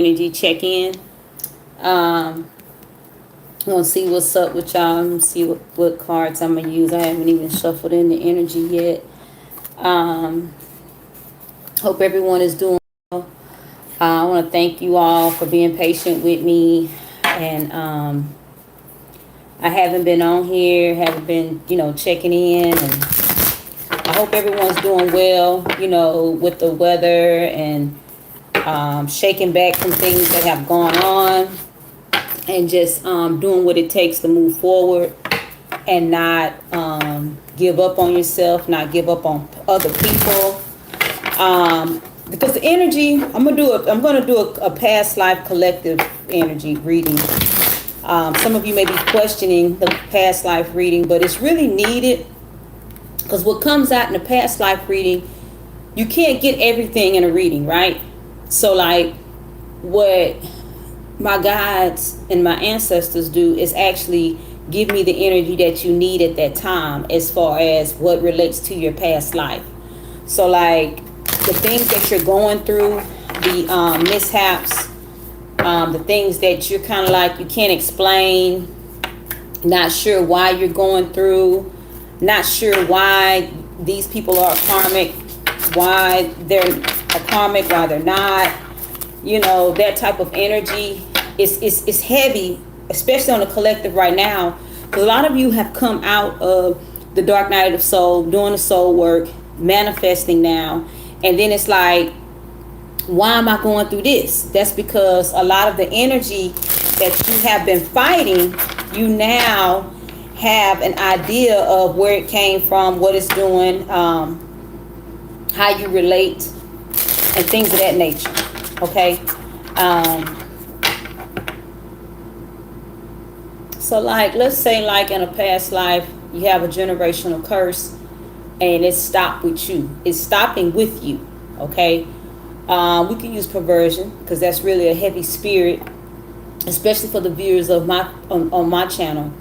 energy check in. I'm gonna see what's up with y'all. See what cards I'm gonna use. I haven't even shuffled in the energy yet. Um, Hope everyone is doing well. I want to thank you all for being patient with me, and I haven't been on here, haven't been checking in, and I hope everyone's doing well. With the weather and shaking back from things that have gone on, and just doing what it takes to move forward and not give up on yourself, not give up on other people. Because the energy, I'm gonna do a past life collective energy reading. Some of you may be questioning the past life reading, but it's really needed because what comes out in the past life reading, you can't get everything in a reading, right? So like what my guides and my ancestors do is actually give me the energy that you need at that time as far as what relates to your past life. So like the things that you're going through, the mishaps, the things that you're kind of like you can't explain, not sure why you're going through, not sure why these people are karmic, why they're a karmic, why they're not, that type of energy is heavy, especially on the collective right now, because a lot of you have come out of the dark night of the soul, doing the soul work, manifesting now, and then it's like, why am I going through this? That's because a lot of the energy that you have been fighting, you now have an idea of where it came from, what it's doing, how you relate, and things of that nature. Okay. So like, let's say like in a past life, you have a generational curse and it stopped with you. It's stopping with you. Okay. We can use perversion because that's really a heavy spirit, especially for the viewers of on my channel,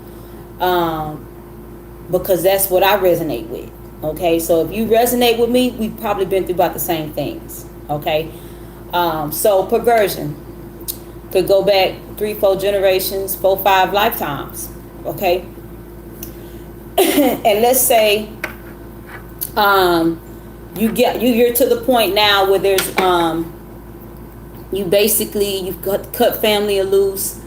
because that's what I resonate with. Okay, so if you resonate with me, we've probably been through about the same things. Okay, so perversion could go back 3-4 generations, 4-5 lifetimes. Okay, and let's say you're to the point now where there's you've cut family loose.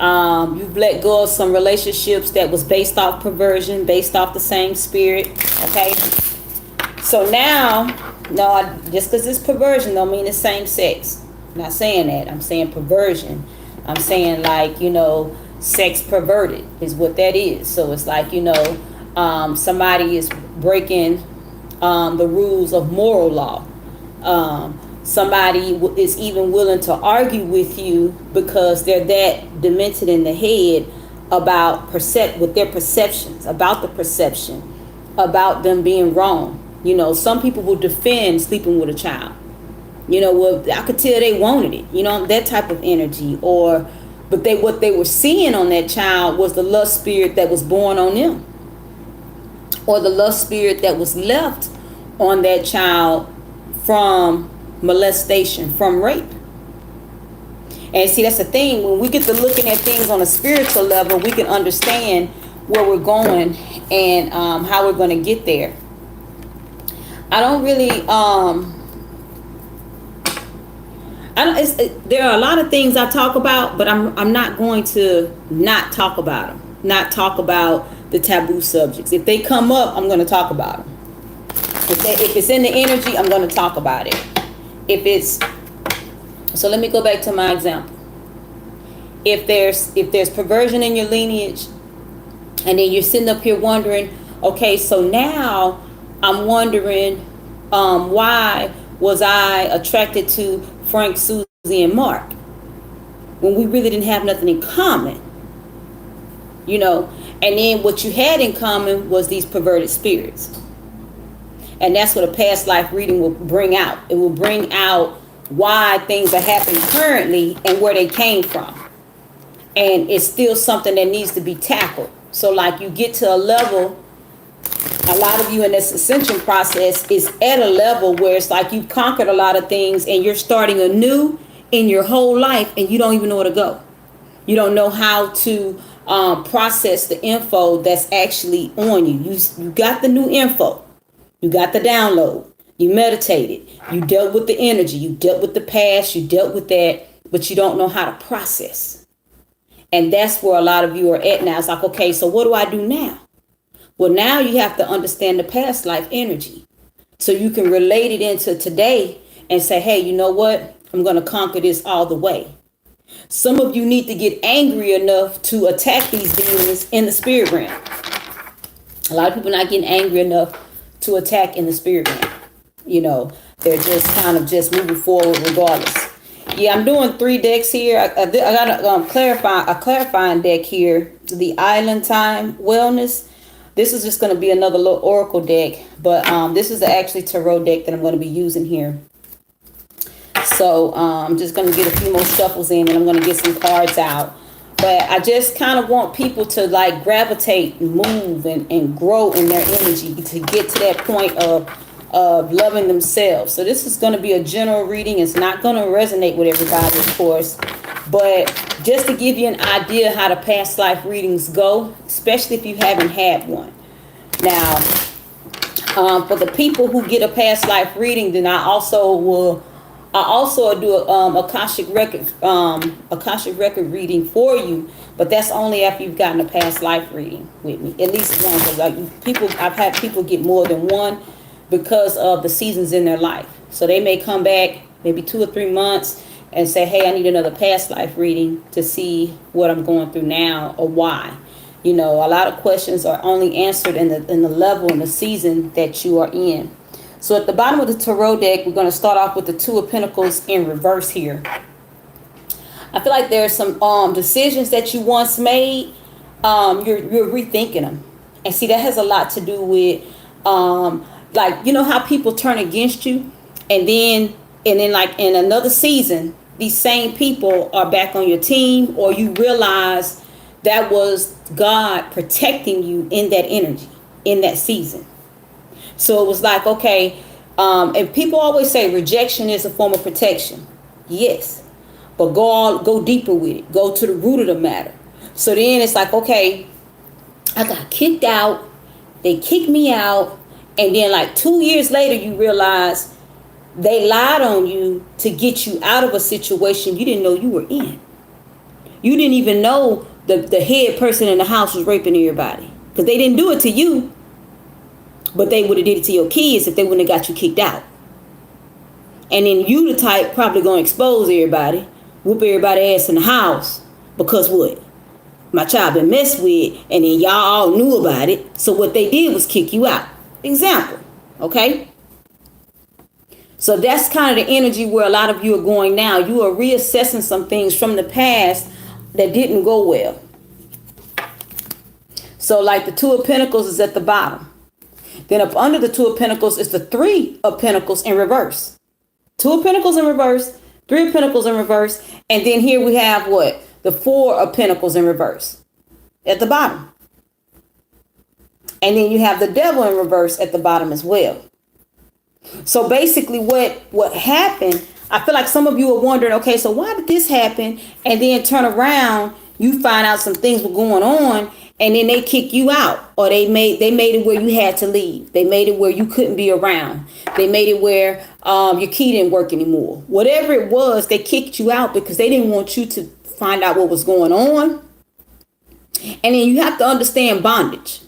You've let go of some relationships that was based off perversion, based off the same spirit. Okay, so now, no, just because it's perversion don't mean it's same sex. I'm not saying that. I'm saying perversion. I'm saying like sex perverted is what that is. So it's like somebody is breaking the rules of moral law. Somebody is even willing to argue with you because they're that demented in the head about with their perceptions, about the perception, about them being wrong. Some people will defend sleeping with a child. Well, I could tell they wanted it, that type of energy. But what they were seeing on that child was the lust spirit that was born on them, or the lust spirit that was left on that child from molestation, from rape. And see, that's the thing, when we get to looking at things on a spiritual level, we can understand where we're going and how we're going to get there. I don't really there are a lot of things I talk about, but I'm not going to not talk about them, not talk about the taboo subjects. If they come up, I'm going to talk about them. If it's in the energy, I'm going to talk about it. So let me go back to my example. If there's perversion in your lineage, and then you're sitting up here wondering, okay, so now I'm wondering, why was I attracted to Frank, Susie, and Mark when we really didn't have nothing in common? And then what you had in common was these perverted spirits. And that's what a past life reading will bring out. It will bring out why things are happening currently and where they came from. And it's still something that needs to be tackled. So like you get to a level, a lot of you in this ascension process is at a level where it's like you've conquered a lot of things and you're starting anew in your whole life and you don't even know where to go. You don't know how to process the info that's actually on you. You got the new info. You got the download. You meditated. You dealt with the energy. You dealt with the past. You dealt with that, but you don't know how to process. And that's where a lot of you are at now. It's like, okay, so what do I do now? Well, now you have to understand the past life energy so you can relate it into today and say, hey, you know what? I'm going to conquer this all the way. Some of you need to get angry enough to attack these demons in the spirit realm. A lot of people not getting angry enough to attack in the spirit realm. You know, they're just kind of just moving forward regardless. Yeah, I'm doing 3 decks here. I got a clarifying deck here. The Island Time Wellness. This is just going to be another little oracle deck. But this is the actually tarot deck that I'm going to be using here. So I'm just going to get a few more shuffles in and I'm going to get some cards out. But I just kind of want people to like gravitate, move and grow in their energy to get to that point of loving themselves. So this is going to be a general reading. It's not going to resonate with everybody, of course. But just to give you an idea how the past life readings go, especially if you haven't had one. Now, for the people who get a past life reading, then I also do a Akashic record reading for you, but that's only after you've gotten a past life reading with me, at least one. Because I've had people get more than one because of the seasons in their life. So they may come back maybe 2 or 3 months and say, hey, I need another past life reading to see what I'm going through now or why. You know, a lot of questions are only answered in the level and the season that you are in. So at the bottom of the tarot deck, we're going to start off with the 2 of Pentacles in reverse here. I feel like there's some decisions that you once made, you're rethinking them. And see, that has a lot to do with, like, you know how people turn against you? And then like in another season, these same people are back on your team, or you realize that was God protecting you in that energy, in that season. So it was like, okay, and people always say rejection is a form of protection. Yes, but go deeper with it. Go to the root of the matter. So then it's like, okay, I got kicked out. They kicked me out. And then like 2 years later, you realize they lied on you to get you out of a situation you didn't know you were in. You didn't even know the head person in the house was raping everybody, because they didn't do it to you. But they would have did it to your kids if they wouldn't have got you kicked out. And then you the type probably going to expose everybody, whoop everybody ass in the house. Because what? My child been messed with, and then y'all all knew about it. So what they did was kick you out. Example. Okay? So that's kind of the energy where a lot of you are going now. You are reassessing some things from the past that didn't go well. So like the 2 of Pentacles is at the bottom. Then up under the 2 of Pentacles is the 3 of Pentacles in reverse. 2 of Pentacles in reverse, 3 of Pentacles in reverse. And then here we have what? The 4 of Pentacles in reverse at the bottom. And then you have the Devil in reverse at the bottom as well. So basically what happened, I feel like some of you are wondering, okay, so why did this happen? And then turn around, you find out some things were going on. And then they kick you out, or they made it where you had to leave. They made it where you couldn't be around. They made it where your key didn't work anymore. Whatever it was, they kicked you out because they didn't want you to find out what was going on. And then you have to understand bondage.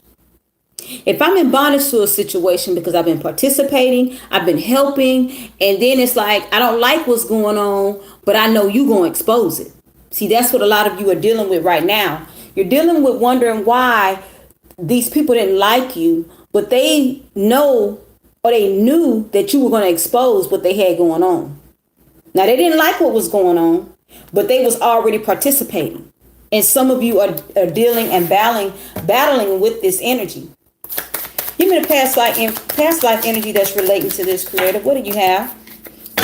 If I'm in bondage to a situation because I've been participating, I've been helping, and then it's like, I don't like what's going on, but I know you're going to expose it. See, that's what a lot of you are dealing with right now. You're dealing with wondering why these people didn't like you, but they know or they knew that you were going to expose what they had going on. Now, they didn't like what was going on, but they was already participating. And some of you are dealing and battling with this energy. Give me the past life energy that's relating to this, creator. What do you have?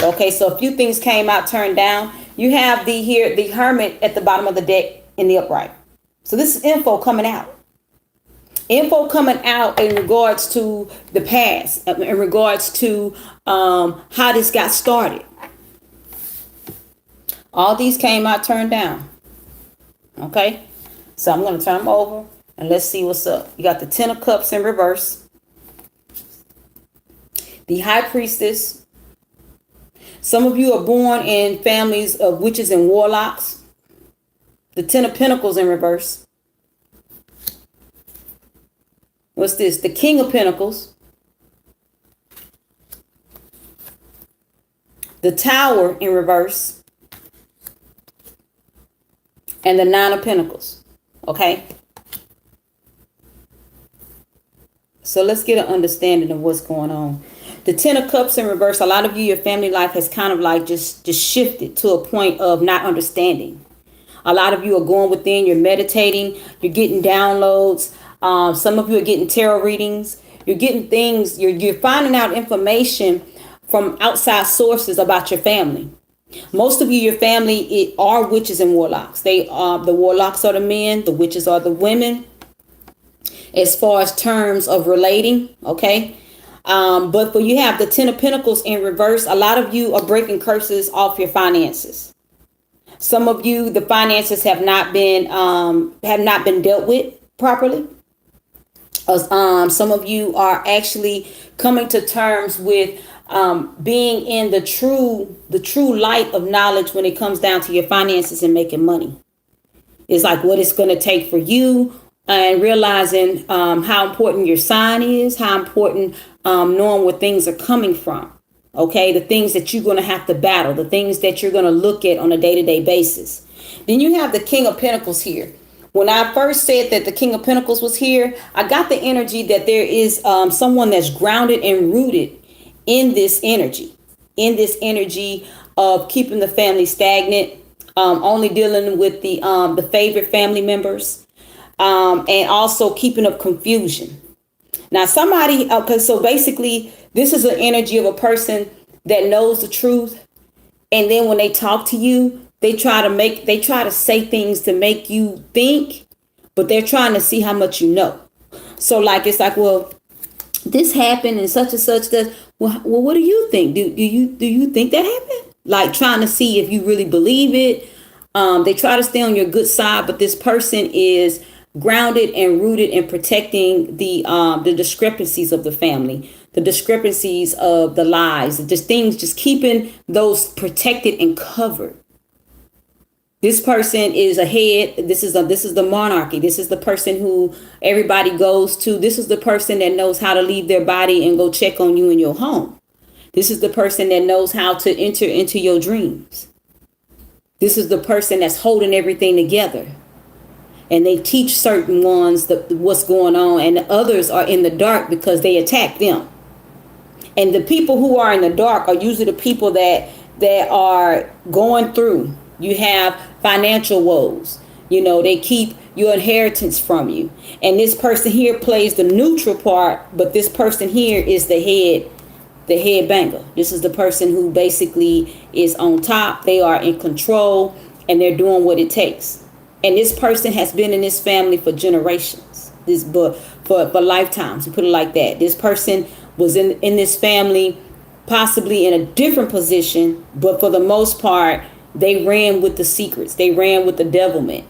Okay, so a few things came out, turned down. You have the Hermit at the bottom of the deck in the upright. So this is info coming out. Info coming out in regards to the past, in regards to how this got started. All these came out turned down. Okay. So I'm going to turn them over and let's see what's up. You got the Ten of Cups in reverse. The High Priestess. Some of you are born in families of witches and warlocks. The Ten of Pentacles in reverse. What's this? The King of Pentacles. The Tower in reverse. And the Nine of Pentacles. Okay. So let's get an understanding of what's going on. The Ten of Cups in reverse. A lot of you, your family life has kind of like just shifted to a point of not understanding. A lot of you are going within. You're meditating. You're getting downloads. Some of you are getting tarot readings. You're getting things. You're finding out information from outside sources about your family. Most of you, your family, are witches and warlocks. They are the warlocks are the men. The witches are the women. As far as terms of relating, okay. But for you have the Ten of Pentacles in reverse. A lot of you are breaking curses off your finances. Some of you, the finances have not been dealt with properly. Some of you are actually coming to terms with being in the true light of knowledge when it comes down to your finances and making money. It's like what it's going to take for you, and realizing how important your sign is, how important knowing where things are coming from. Okay, the things that you're going to have to battle, the things that you're going to look at on a day-to-day basis. Then you have the King of Pentacles here. When I first said that the King of Pentacles was here, I got the energy that there is someone that's grounded and rooted in this energy of keeping the family stagnant, only dealing with the favorite family members, and also keeping up confusion. Now, somebody, so basically, this is an energy of a person that knows the truth. And then when they talk to you, they try to say things to make you think, but they're trying to see how much you know. So like, it's like, well, this happened and such, that, well, what do you think? Do you think that happened? Like trying to see if you really believe it. They try to stay on your good side, but this person is grounded and rooted in protecting the discrepancies of the family, the discrepancies of the lies, just things, just keeping those protected and covered. This person is a head. This is the monarchy. This is the person who everybody goes to. This is the person that knows how to leave their body and go check on you in your home. This is the person that knows how to enter into your dreams. This is the person that's holding everything together. And they teach certain ones what's going on, and the others are in the dark because they attack them. And the people who are in the dark are usually the people that are going through. You have financial woes. You know, they keep your inheritance from you. And this person here plays the neutral part, but this person here is the head banger. This is the person who basically is on top. They are in control and they're doing what it takes. And this person has been in this family for generations, for lifetimes, to put it like that. This person was in this family, possibly in a different position, but for the most part, they ran with the secrets. They ran with the devilment.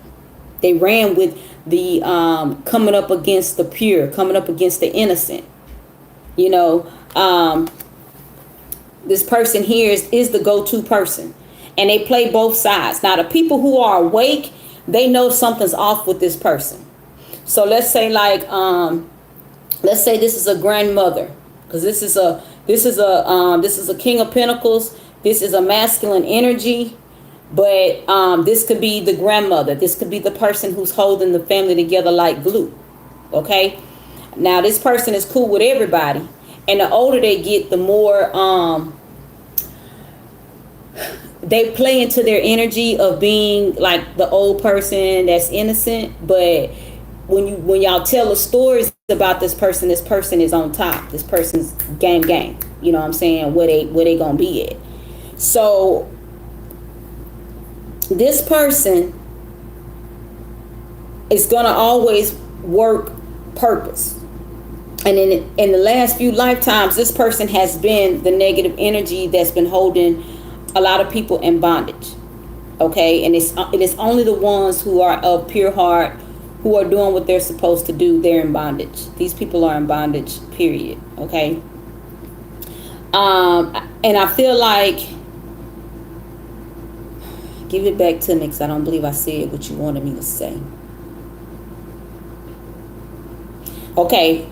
They ran with the coming up against the pure, coming up against the innocent. You know, this person here is the go-to person. And they play both sides. Now, the people who are awake, they know something's off with this person. So let's say let's say this is a grandmother, because this is a King of Pentacles. This is a masculine energy, but this could be the grandmother. This could be the person who's holding the family together like glue. Okay. Now this person is cool with everybody, and the older they get, the more they play into their energy of being like the old person that's innocent. But when y'all tell the stories about this person is on top. This person's gang. You know what I'm saying? Where they gonna be at. So this person is gonna always work purpose. And in the last few lifetimes, this person has been the negative energy that's been holding a lot of people in bondage. Okay, and it's only the ones who are of pure heart, who are doing what they're supposed to do. They're in bondage. These people are in bondage, period. Okay. And I feel like, give it back to me because I don't believe I said what you wanted me to say. Okay.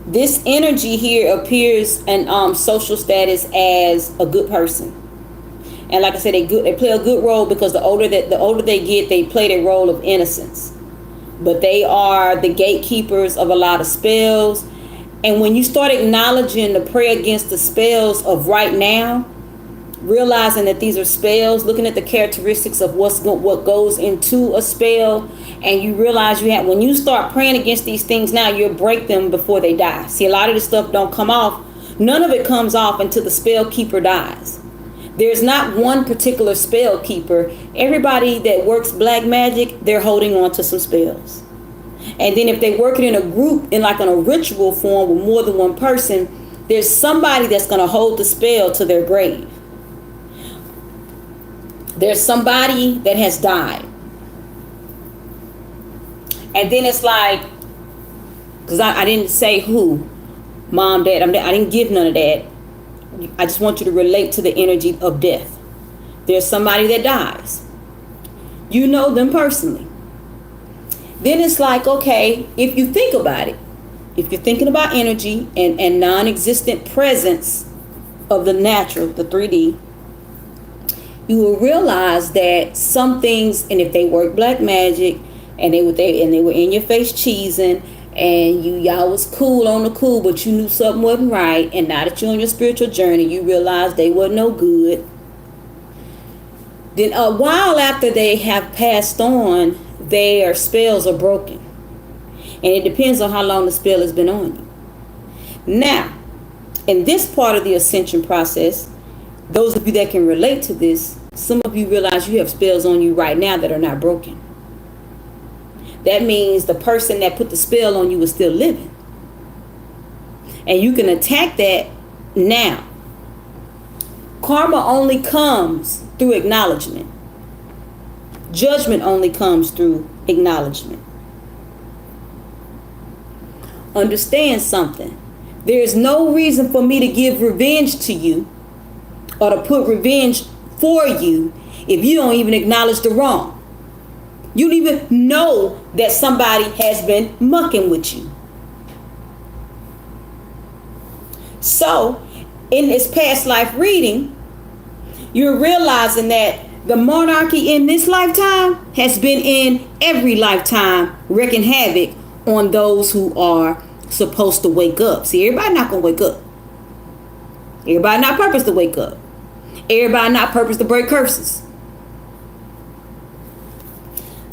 This energy here appears in social status as a good person. And like I said, they play a good role because the older they get, they play their role of innocence. But they are the gatekeepers of a lot of spells. And when you start acknowledging the prayer against the spells of right now, realizing that these are spells, looking at the characteristics of what goes into a spell, and you realize when you start praying against these things now, you'll break them before they die. See, a lot of this stuff don't come off. None of it comes off until the spell keeper dies. There's not one particular spell keeper. Everybody that works black magic, they're holding on to some spells. And then if they work it in a group, in a ritual form with more than one person, there's somebody that's going to hold the spell to their grave. There's somebody that has died. And then it's like, because I didn't say who, mom, dad, I didn't give none of that. I just want you to relate to the energy of death. There's somebody that dies. You know them personally. Then it's like, okay, if you think about it, if you're thinking about energy and non-existent presence of the natural, the 3D, you will realize that some things, and if they work black magic and they were in your face cheesing, and y'all was cool on the cool, but you knew something wasn't right, and now that you're on your spiritual journey, you realize they wasn't no good. Then a while after they have passed on, their spells are broken. And it depends on how long the spell has been on you. Now, in this part of the ascension process, those of you that can relate to this, some of you realize you have spells on you right now that are not broken. That means the person that put the spell on you is still living. And you can attack that now. Karma only comes through acknowledgement. Judgment only comes through acknowledgement. Understand something. There is no reason for me to give revenge to you or to put revenge for you if you don't even acknowledge the wrong. You don't even know that somebody has been mucking with you. So, in this past life reading, you're realizing that the monarchy in this lifetime has been in every lifetime wreaking havoc on those who are supposed to wake up. See, everybody not going to wake up. Everybody not purpose to wake up. Everybody not purpose to break curses.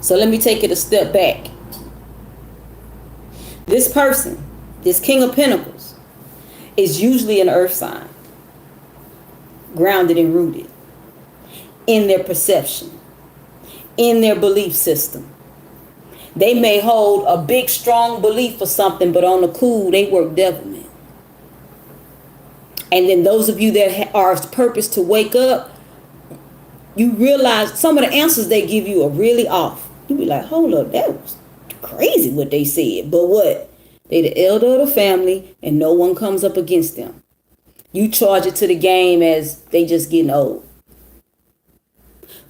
So let me take it a step back. This person, this King of Pentacles, is usually an earth sign, grounded and rooted in their perception, in their belief system. They may hold a big, strong belief for something, but on the cool, they work devilment. And then those of you that are purpose to wake up, you realize some of the answers they give you are really off. You be like, hold up, that was crazy what they said. But what? They the elder of the family and no one comes up against them. You charge it to the game as they just getting old.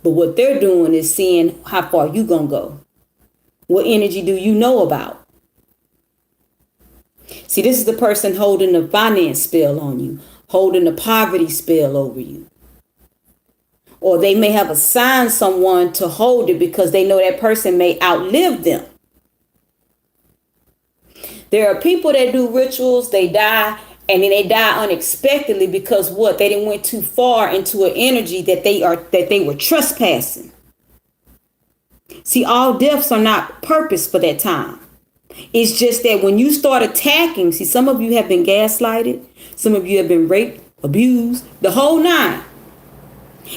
But what they're doing is seeing how far you gonna go. What energy do you know about? See, this is the person holding the finance spell on you, holding the poverty spell over you. Or they may have assigned someone to hold it because they know that person may outlive them. There are people that do rituals, they die, and then they die unexpectedly because what? They didn't went too far into an energy that they were trespassing. See, all deaths are not purpose for that time. It's just that when you start attacking, see, some of you have been gaslighted, some of you have been raped, abused, the whole nine.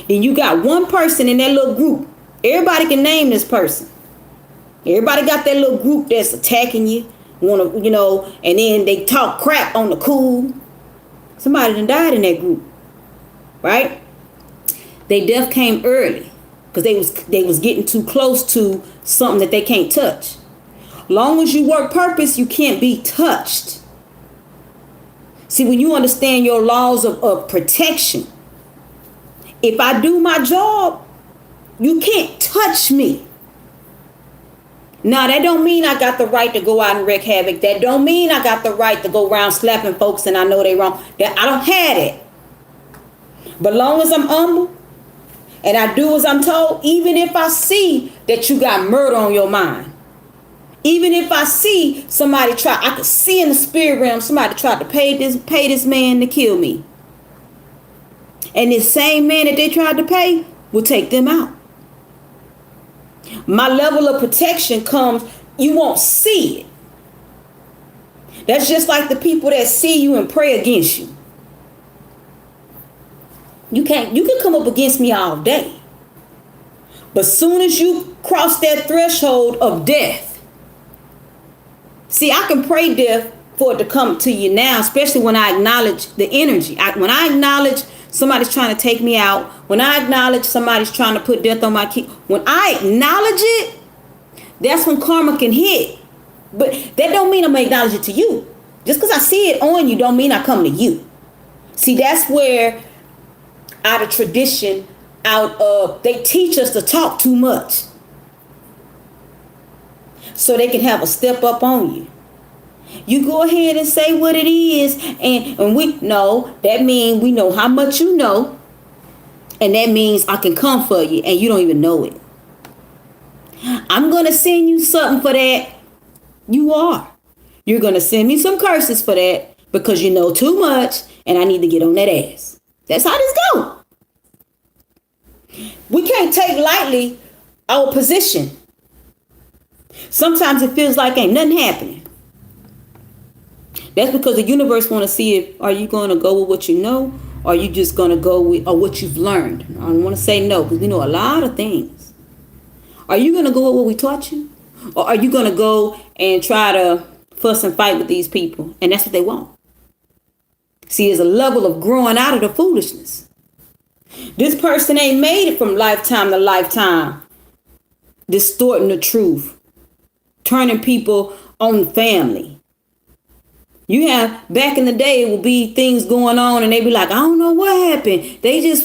Then you got one person in that little group. Everybody can name this person. Everybody got that little group that's attacking you, and then they talk crap on the cool. Somebody done died in that group, right? Their death came early because they was getting too close to something that they can't touch. Long as you work purpose, you can't be touched. See, when you understand your laws of protection, if I do my job, you can't touch me. Now, that don't mean I got the right to go out and wreak havoc. That don't mean I got the right to go around slapping folks and I know they wrong. That I don't have it. But long as I'm humble and I do as I'm told, even if I see that you got murder on your mind, even if I see somebody I could see in the spirit realm, somebody tried to pay this man to kill me. And this same man that they tried to pay will take them out. My level of protection comes, you won't see it. That's just like the people that see you and pray against you. You can come up against me all day. But soon as you cross that threshold of death, see, I can pray death for it to come to you now, especially when I acknowledge the energy. When I acknowledge somebody's trying to take me out, when I acknowledge somebody's trying to put death on my kid, when I acknowledge it, that's when karma can hit. But that don't mean I'm going to acknowledge it to you. Just because I see it on you don't mean I come to you. See, that's where out of tradition, they teach us to talk too much so they can have a step up on you. You go ahead and say what it is, and we know that means we know how much you know, and that means I can come for you and you don't even know it. I'm gonna send you something for that. You are. You're gonna send me some curses for that because you know too much and I need to get on that ass. That's how this goes. We can't take lightly our position. Sometimes it feels like ain't nothing happening. That's because the universe want to see if are you going to go with what you know, or are you just going to go with what you've learned. I don't want to say no because we know a lot of things. Are you going to go with what we taught you, or are you going to go and try to fuss and fight with these people? And that's what they want. See, there's a level of growing out of the foolishness. This person ain't made it from lifetime to lifetime, distorting the truth, turning people on family. You have, back in the day, it would be things going on and they be like, I don't know what happened. They just,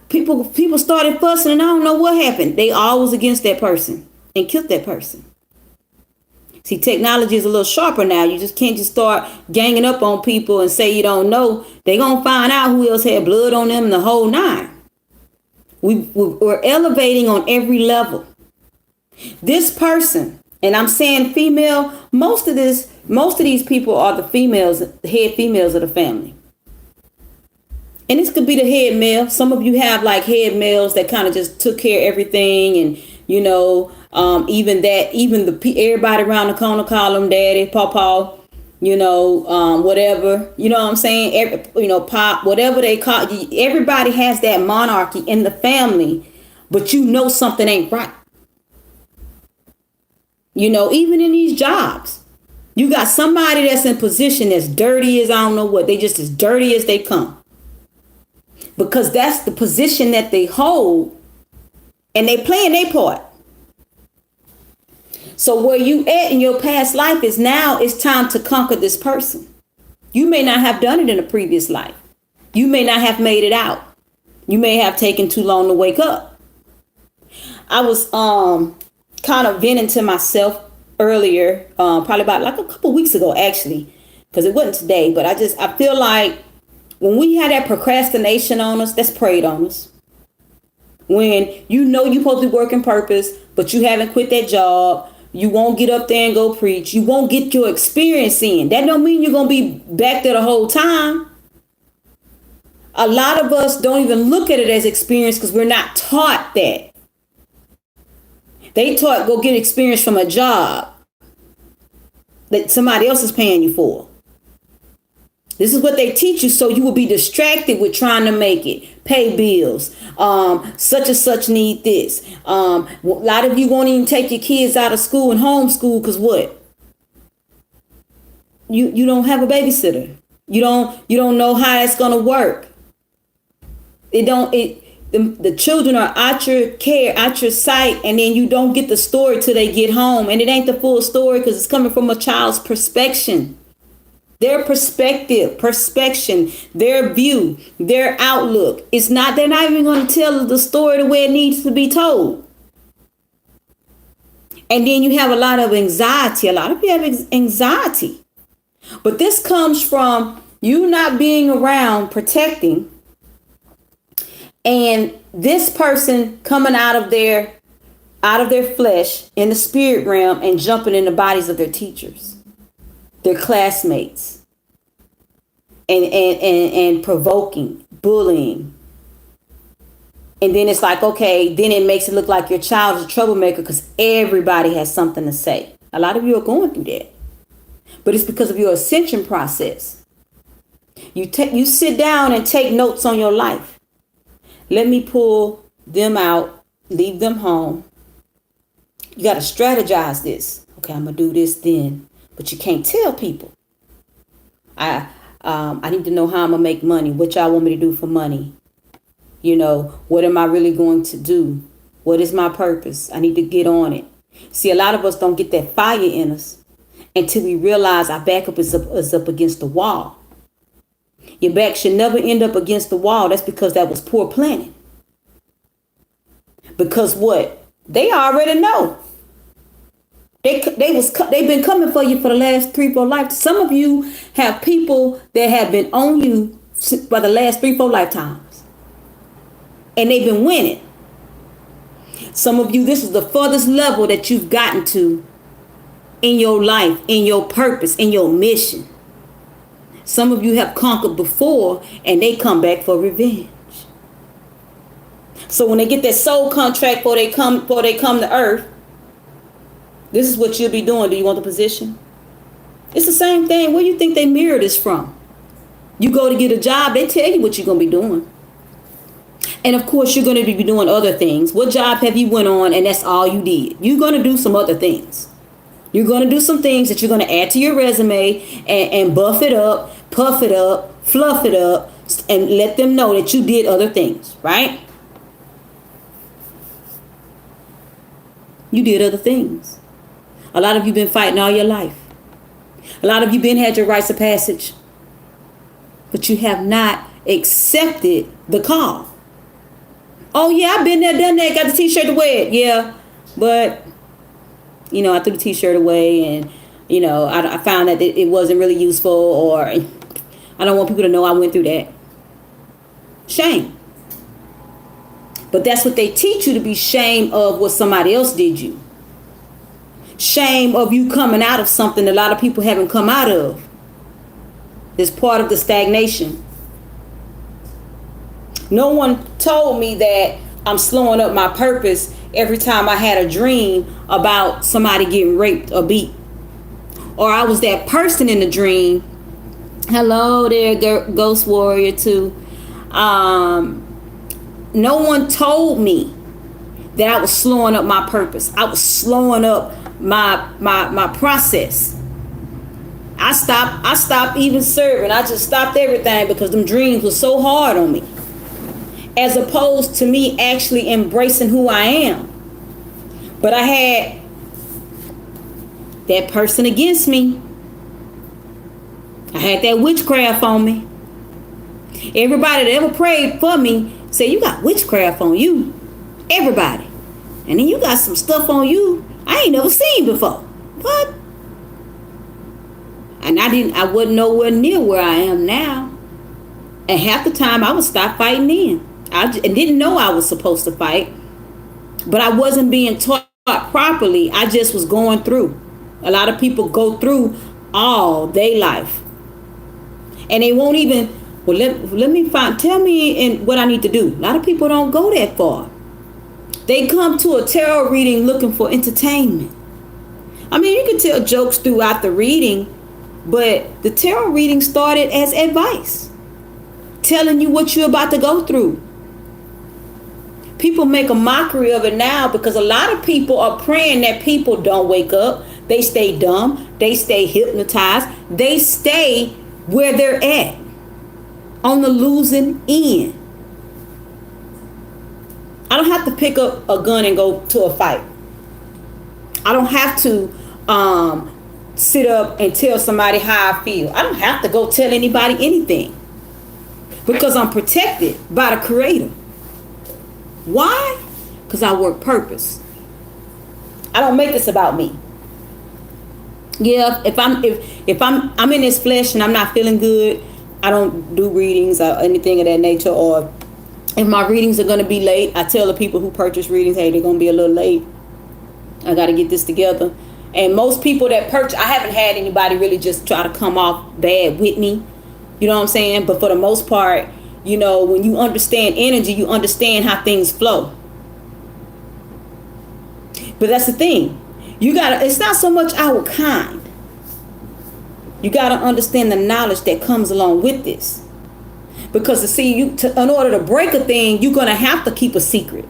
people started fussing and I don't know what happened. They always against that person and killed that person. See, technology is a little sharper now. You just can't just start ganging up on people and say you don't know. They're going to find out who else had blood on them, the whole nine. We're elevating on every level. This person, and I'm saying female, most of these people are the females, the head females of the family. And this could be the head male. Some of you have like head males that kind of just took care of everything. And, everybody around the corner call them daddy, pawpaw, whatever, you know what I'm saying? Pop, whatever they call you. Everybody has that monarchy in the family, but something ain't right. Even in these jobs, you got somebody that's in position that's dirty as I don't know what. They just as dirty as they come. Because that's the position that they hold and they playing their part. So where you at in your past life is now it's time to conquer this person. You may not have done it in a previous life. You may not have made it out. You may have taken too long to wake up. I was kind of venting to myself earlier, probably about like a couple weeks ago, actually, because it wasn't today. But I feel like when we had that procrastination on us, that's preyed on us. When you're supposed to be working purpose, but you haven't quit that job. You won't get up there and go preach. You won't get your experience in. That don't mean you're going to be back there the whole time. A lot of us don't even look at it as experience because we're not taught that. They taught go get experience from a job that somebody else is paying you for. This is what they teach you, so you will be distracted with trying to make it, pay bills. Such and such need this. A lot of you won't even take your kids out of school and homeschool because what? You don't have a babysitter. You don't know how that's gonna work. The the children are out your care, out your sight, and then you don't get the story till they get home. And it ain't the full story because it's coming from a child's perspective. Their perspection, their view, their outlook. They're not even going to tell the story the way it needs to be told. And then you have a lot of anxiety. A lot of people have anxiety. But this comes from you not being around protecting, and this person coming out of their flesh in the spirit realm and jumping in the bodies of their teachers, their classmates, and provoking, bullying. And then it's like, okay, then it makes it look like your child is a troublemaker because everybody has something to say. A lot of you are going through that. But it's because of your ascension process. You sit down and take notes on your life. Let me pull them out, leave them home. You got to strategize this. Okay, I'm going to do this then. But you can't tell people. I need to know how I'm going to make money. What y'all want me to do for money? You know, what am I really going to do? What is my purpose? I need to get on it. See, a lot of us don't get that fire in us until we realize our back is up against the wall. Your back should never end up against the wall. That's because that was poor planning. Because what? They already know. They've been coming for you for the last 3-4 lifetimes. Some of you have people that have been on you for the last 3-4 lifetimes. And they've been winning. Some of you, this is the furthest level that you've gotten to in your life, in your purpose, in your mission. Some of you have conquered before and they come back for revenge. So when they get that soul contract before they come to earth, this is what you'll be doing. Do you want the position? It's the same thing. Where do you think they mirror this from? You go to get a job, they tell you what you're going to be doing. And of course, you're going to be doing other things. What job have you went on and that's all you did? You're going to do some other things. You're going to do some things that you're going to add to your resume and buff it up, puff it up, fluff it up, and let them know that you did other things, right? You did other things. A lot of you been fighting all your life. A lot of you been had your rites of passage. But you have not accepted the call. Oh yeah, I've been there, done that, got the t-shirt to wear it. Yeah, but you know, I threw the t-shirt away and, you know, I found that it wasn't really useful, or I don't want people to know I went through that. Shame. But that's what they teach you, to be shame of what somebody else did you. Shame of you coming out of something a lot of people haven't come out of. It's part of the stagnation. No one told me that I'm slowing up my purpose every time I had a dream about somebody getting raped or beat. Or I was that person in the dream. Hello there, Ghost Warrior 2. No one told me that I was slowing up my purpose. I was slowing up my process. I stopped even serving. I just stopped everything because them dreams were so hard on me. As opposed to me actually embracing who I am. But I had that person against me. I had that witchcraft on me. Everybody that ever prayed for me said, you got witchcraft on you. Everybody. And then you got some stuff on you I ain't never seen before. What? And I wasn't nowhere near where I am now. And half the time I would stop fighting then. I didn't know I was supposed to fight. But I wasn't being taught properly. I just was going through. A lot of people go through all day life. And they won't even, well, let me tell me what I need to do. A lot of people don't go that far. They come to a tarot reading looking for entertainment. I mean, you can tell jokes throughout the reading, but the tarot reading started as advice, telling you what you're about to go through. People make a mockery of it now because a lot of people are praying that people don't wake up. They stay dumb. They stay hypnotized. They stay where they're at, on the losing end. I don't have to pick up a gun and go to a fight. I don't have to sit up and tell somebody how I feel. I don't have to go tell anybody anything because I'm protected by the Creator. Why? Because I work purpose. I don't make this about me. Yeah, if I'm in this flesh and I'm not feeling good, I don't do readings or anything of that nature. Or if my readings are going to be late, I tell the people who purchase readings, hey, they're going to be a little late. I got to get this together. And most people that purchase, I haven't had anybody really just try to come off bad with me. You know what I'm saying? But for the most part, you know, when you understand energy, you understand how things flow. But that's the thing. It's not so much our kind. You got to understand the knowledge that comes along with this. Because in order to break a thing, you're going to have to keep a secret.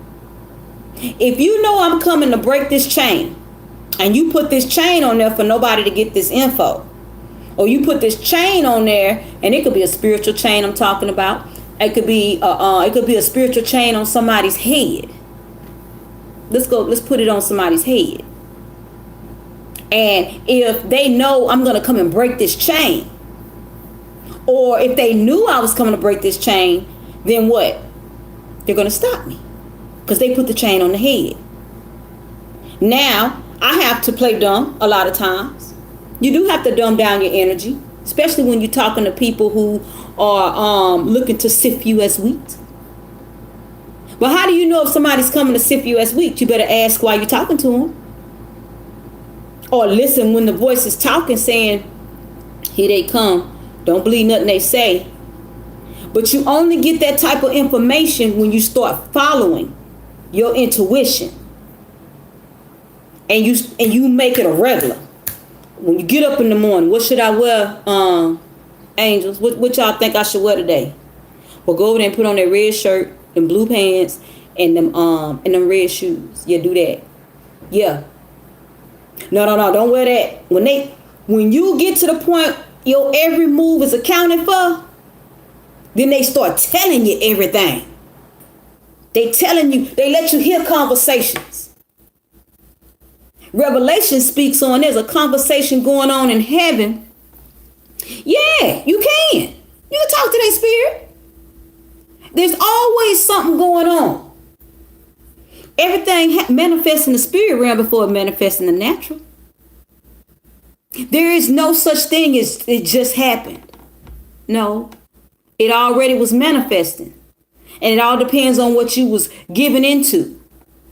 If you know I'm coming to break this chain, and you put this chain on there for nobody to get this info, or you put this chain on there, and it could be a spiritual chain I'm talking about. It could be a spiritual chain on somebody's head. Let's put it on somebody's head. And if they know I'm going to come and break this chain, or if they knew I was coming to break this chain, then what? They're going to stop me because they put the chain on the head. Now, I have to play dumb a lot of times. You do have to dumb down your energy, especially when you're talking to people who are looking to sift you as wheat. But how do you know if somebody's coming to sift you as wheat? You better ask why you're talking to them. Or listen when the voice is talking, saying, here they come. Don't believe nothing they say. But you only get that type of information when you start following your intuition. And you make it a regular. When you get up in the morning, what should I wear, angels? What y'all think I should wear today? Well, go over there and put on that red shirt, them blue pants, and them red shoes. Yeah, do that. Yeah. No, don't wear that. When you get to the point your every move is accounted for, then they start telling you everything. They let you hear conversations. Revelation speaks on there's a conversation going on in heaven. Yeah, you can. You can talk to their spirit. There's always something going on. Everything manifests in the spirit realm before it manifests in the natural. There is no such thing as it just happened. No, it already was manifesting. And it all depends on what you was given into,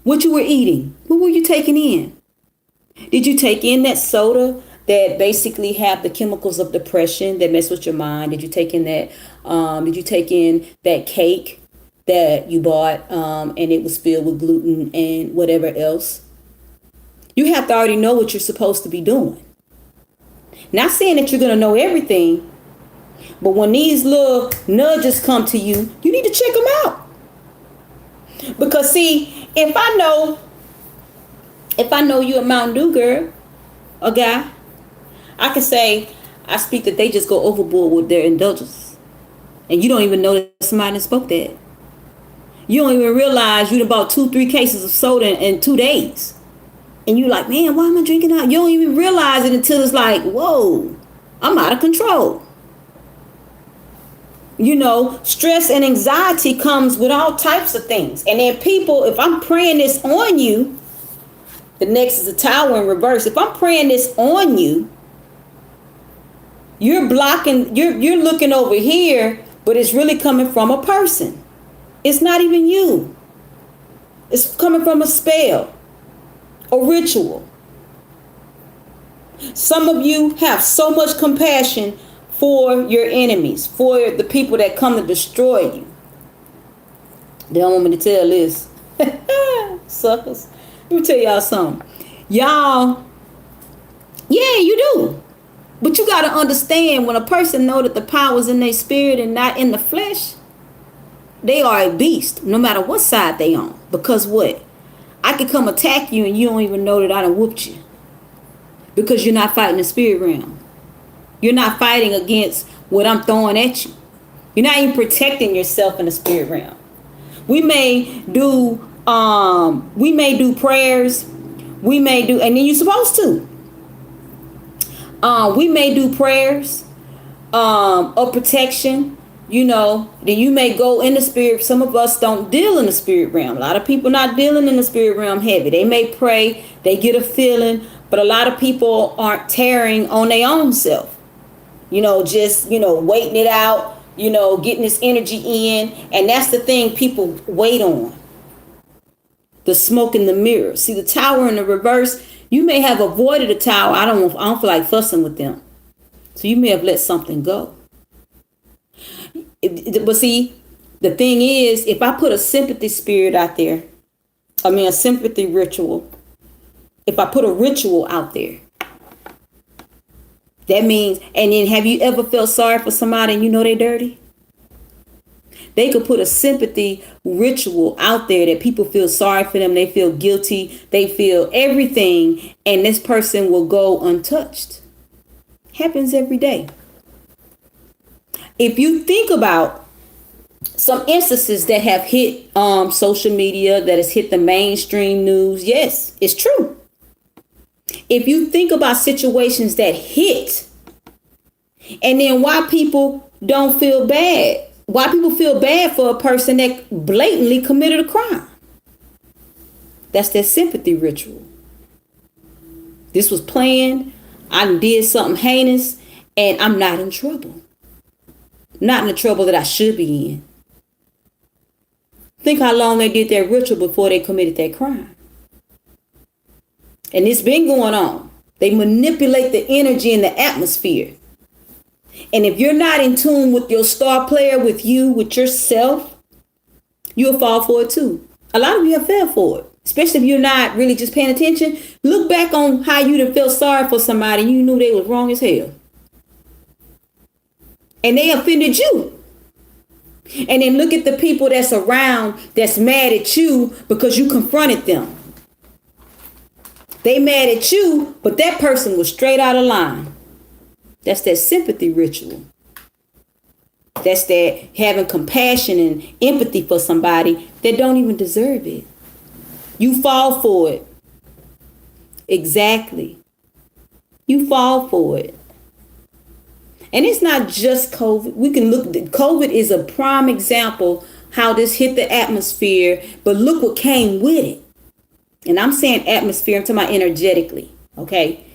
what you were eating. What were you taking in? Did you take in that soda that basically have the chemicals of depression that mess with your mind? Did you take in that? Did you take in that cake that you bought and it was filled with gluten and whatever else? You have to already know what you're supposed to be doing. Not saying that you're going to know everything, but when these little nudges come to you, you need to check them out. Because see, if I know you're a Mountain Dew girl, a guy, I can say, I speak that they just go overboard with their indulgence. And you don't even know that somebody spoke that. You don't even realize you bought 2-3 cases of soda in 2 days. And you're like, man, why am I drinking out? You don't even realize it until it's like, whoa, I'm out of control. You know, stress and anxiety comes with all types of things. And then people, if I'm praying this on you, the next is the tower in reverse. If I'm praying this on you, you're blocking, you're looking over here, but it's really coming from a person. It's not even you. It's coming from a spell, a ritual. Some of you have so much compassion for your enemies, for the people that come to destroy you. They don't want me to tell this. Suckers. Let me tell y'all something. Y'all, yeah, you do. But you got to understand, when a person know that the power's in their spirit and not in the flesh, they are a beast, no matter what side they on. Because what? I could come attack you and you don't even know that I done whooped you. Because you're not fighting the spirit realm. You're not fighting against what I'm throwing at you. You're not even protecting yourself in the spirit realm. We may do We may do prayers. We may do, and then you're supposed to. We may do prayers of protection. Then you may go in the spirit. Some of us don't deal in the spirit realm. A lot of people not dealing in the spirit realm heavy. They may pray, they get a feeling, but a lot of people aren't tearing on their own self. Just, waiting it out, getting this energy in. And that's the thing people wait on. The smoke in the mirror. See, the tower in the reverse, you may have avoided a tower. I don't feel like fussing with them. So you may have let something go. But see, the thing is, if I put a sympathy spirit out there, a sympathy ritual, if I put a ritual out there, that means, and then have you ever felt sorry for somebody and they're dirty? They could put a sympathy ritual out there that people feel sorry for them. They feel guilty. They feel everything. And this person will go untouched. Happens every day. If you think about some instances that have hit social media, that has hit the mainstream news, yes, it's true. If you think about situations that hit, and then why people don't feel bad, why people feel bad for a person that blatantly committed a crime. That's their sympathy ritual. This was planned. I did something heinous, and I'm not in trouble. Not in the trouble that I should be in. Think how long they did their ritual before they committed that crime. And it's been going on. They manipulate the energy in the atmosphere. And if you're not in tune with your star player, with you, with yourself, you'll fall for it too. A lot of you have fell for it. Especially if you're not really just paying attention. Look back on how you done felt sorry for somebody and you knew they was wrong as hell. And they offended you. And then look at the people that's around that's mad at you because you confronted them. They mad at you, but that person was straight out of line. That's that sympathy ritual. That's that having compassion and empathy for somebody that don't even deserve it. You fall for it. Exactly. You fall for it. And it's not just COVID. We can look, COVID is a prime example how this hit the atmosphere, but look what came with it. And I'm saying atmosphere, I'm talking about energetically, okay?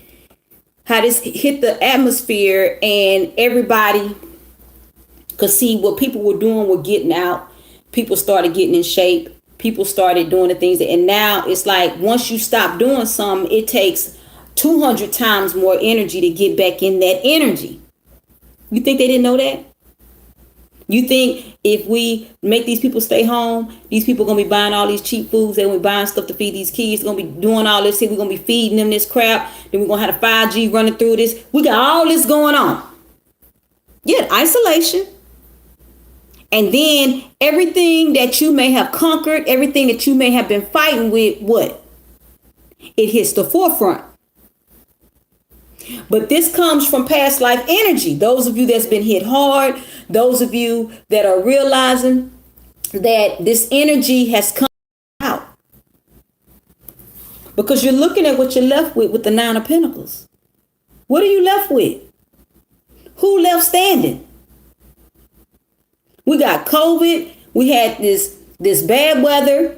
How this hit the atmosphere and everybody could see what people were doing were getting out. People started getting in shape. People started doing the things. And now it's like once you stop doing something, it takes 200 times more energy to get back in that energy. You think they didn't know that? You think if we make these people stay home, these people are going to be buying all these cheap foods, they're going to be buying stuff to feed these kids, they're going to be doing all this, we're going to be feeding them this crap, then we're going to have a 5G running through this. We got all this going on. Yeah, isolation. And then everything that you may have conquered, everything that you may have been fighting with, what? It hits the forefront. But this comes from past life energy. Those of you that's been hit hard, those of you that are realizing that this energy has come out. Because you're looking at what you're left with the 9 of Pentacles. What are you left with? Who left standing? We got COVID. We had this bad weather.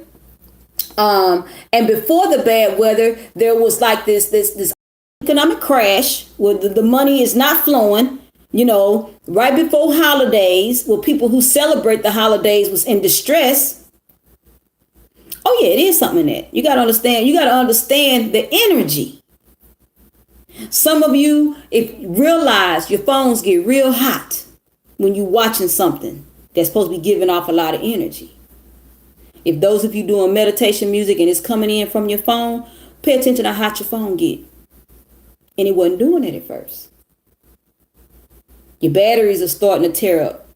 And before the bad weather, there was like this economic crash where the money is not flowing, right before holidays, where people who celebrate the holidays was in distress. Oh yeah, it is something in that. You got to understand the energy. Some of you, realize your phones get real hot when you're watching something that's supposed to be giving off a lot of energy. If those of you doing meditation music and it's coming in from your phone, pay attention to how hot your phone get. And it wasn't doing it at first. Your batteries are starting to tear up.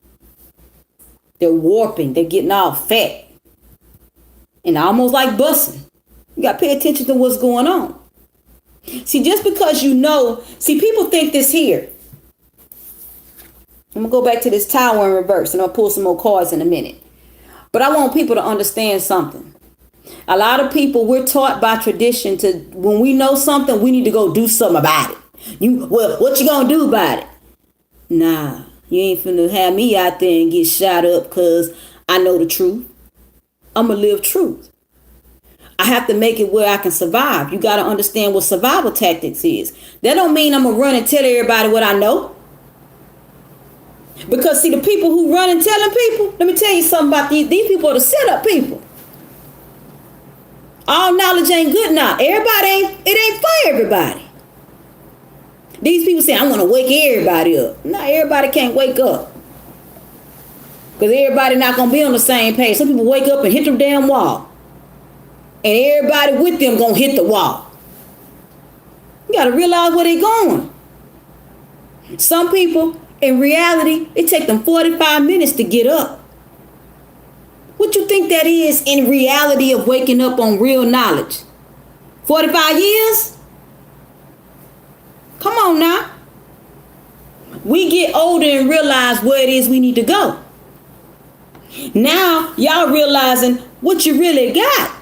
They're warping. They're getting all fat. And almost like busting. You got to pay attention to what's going on. See, just because people think this here. I'm going to go back to this tower in reverse and I'll pull some more cards in a minute. But I want people to understand something. A lot of people, we're taught by tradition to, when we know something, we need to go do something about it. What you gonna do about it? Nah, you ain't finna have me out there and get shot up because I know the truth. I'm gonna live truth. I have to make it where I can survive. You got to understand what survival tactics is. That don't mean I'm gonna run and tell everybody what I know. Because see, the people who run and telling people, let me tell you something about these people are the setup people. All knowledge ain't good now. It ain't for everybody. These people say, I want to wake everybody up. No, everybody can't wake up. Because everybody not going to be on the same page. Some people wake up and hit the damn wall. And everybody with them going to hit the wall. You got to realize where they going. Some people, in reality, it take them 45 minutes to get up. What you think that is in reality of waking up on real knowledge? 45 years? Come on now. We get older and realize where it is we need to go. Now, y'all realizing what you really got.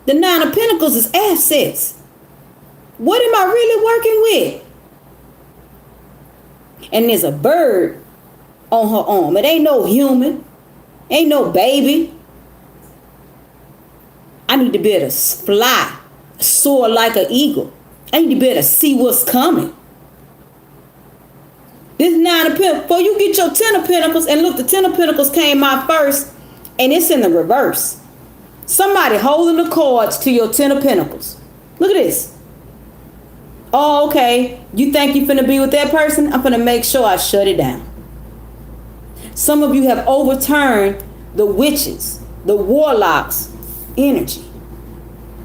The Nine of Pentacles is assets. What am I really working with? And there's a bird on her arm. It ain't no human. Ain't no baby. I need to be able to fly, soar like an eagle. I need to be able to see what's coming. This Nine of Pentacles, before you get your Ten of Pentacles, and look, the Ten of Pentacles came out first, and it's in the reverse. Somebody holding the cards to your Ten of Pentacles. Look at this. Oh, okay. You think you finna be with that person? I'm finna make sure I shut it down. Some of you have overturned the witches, the warlocks' energy.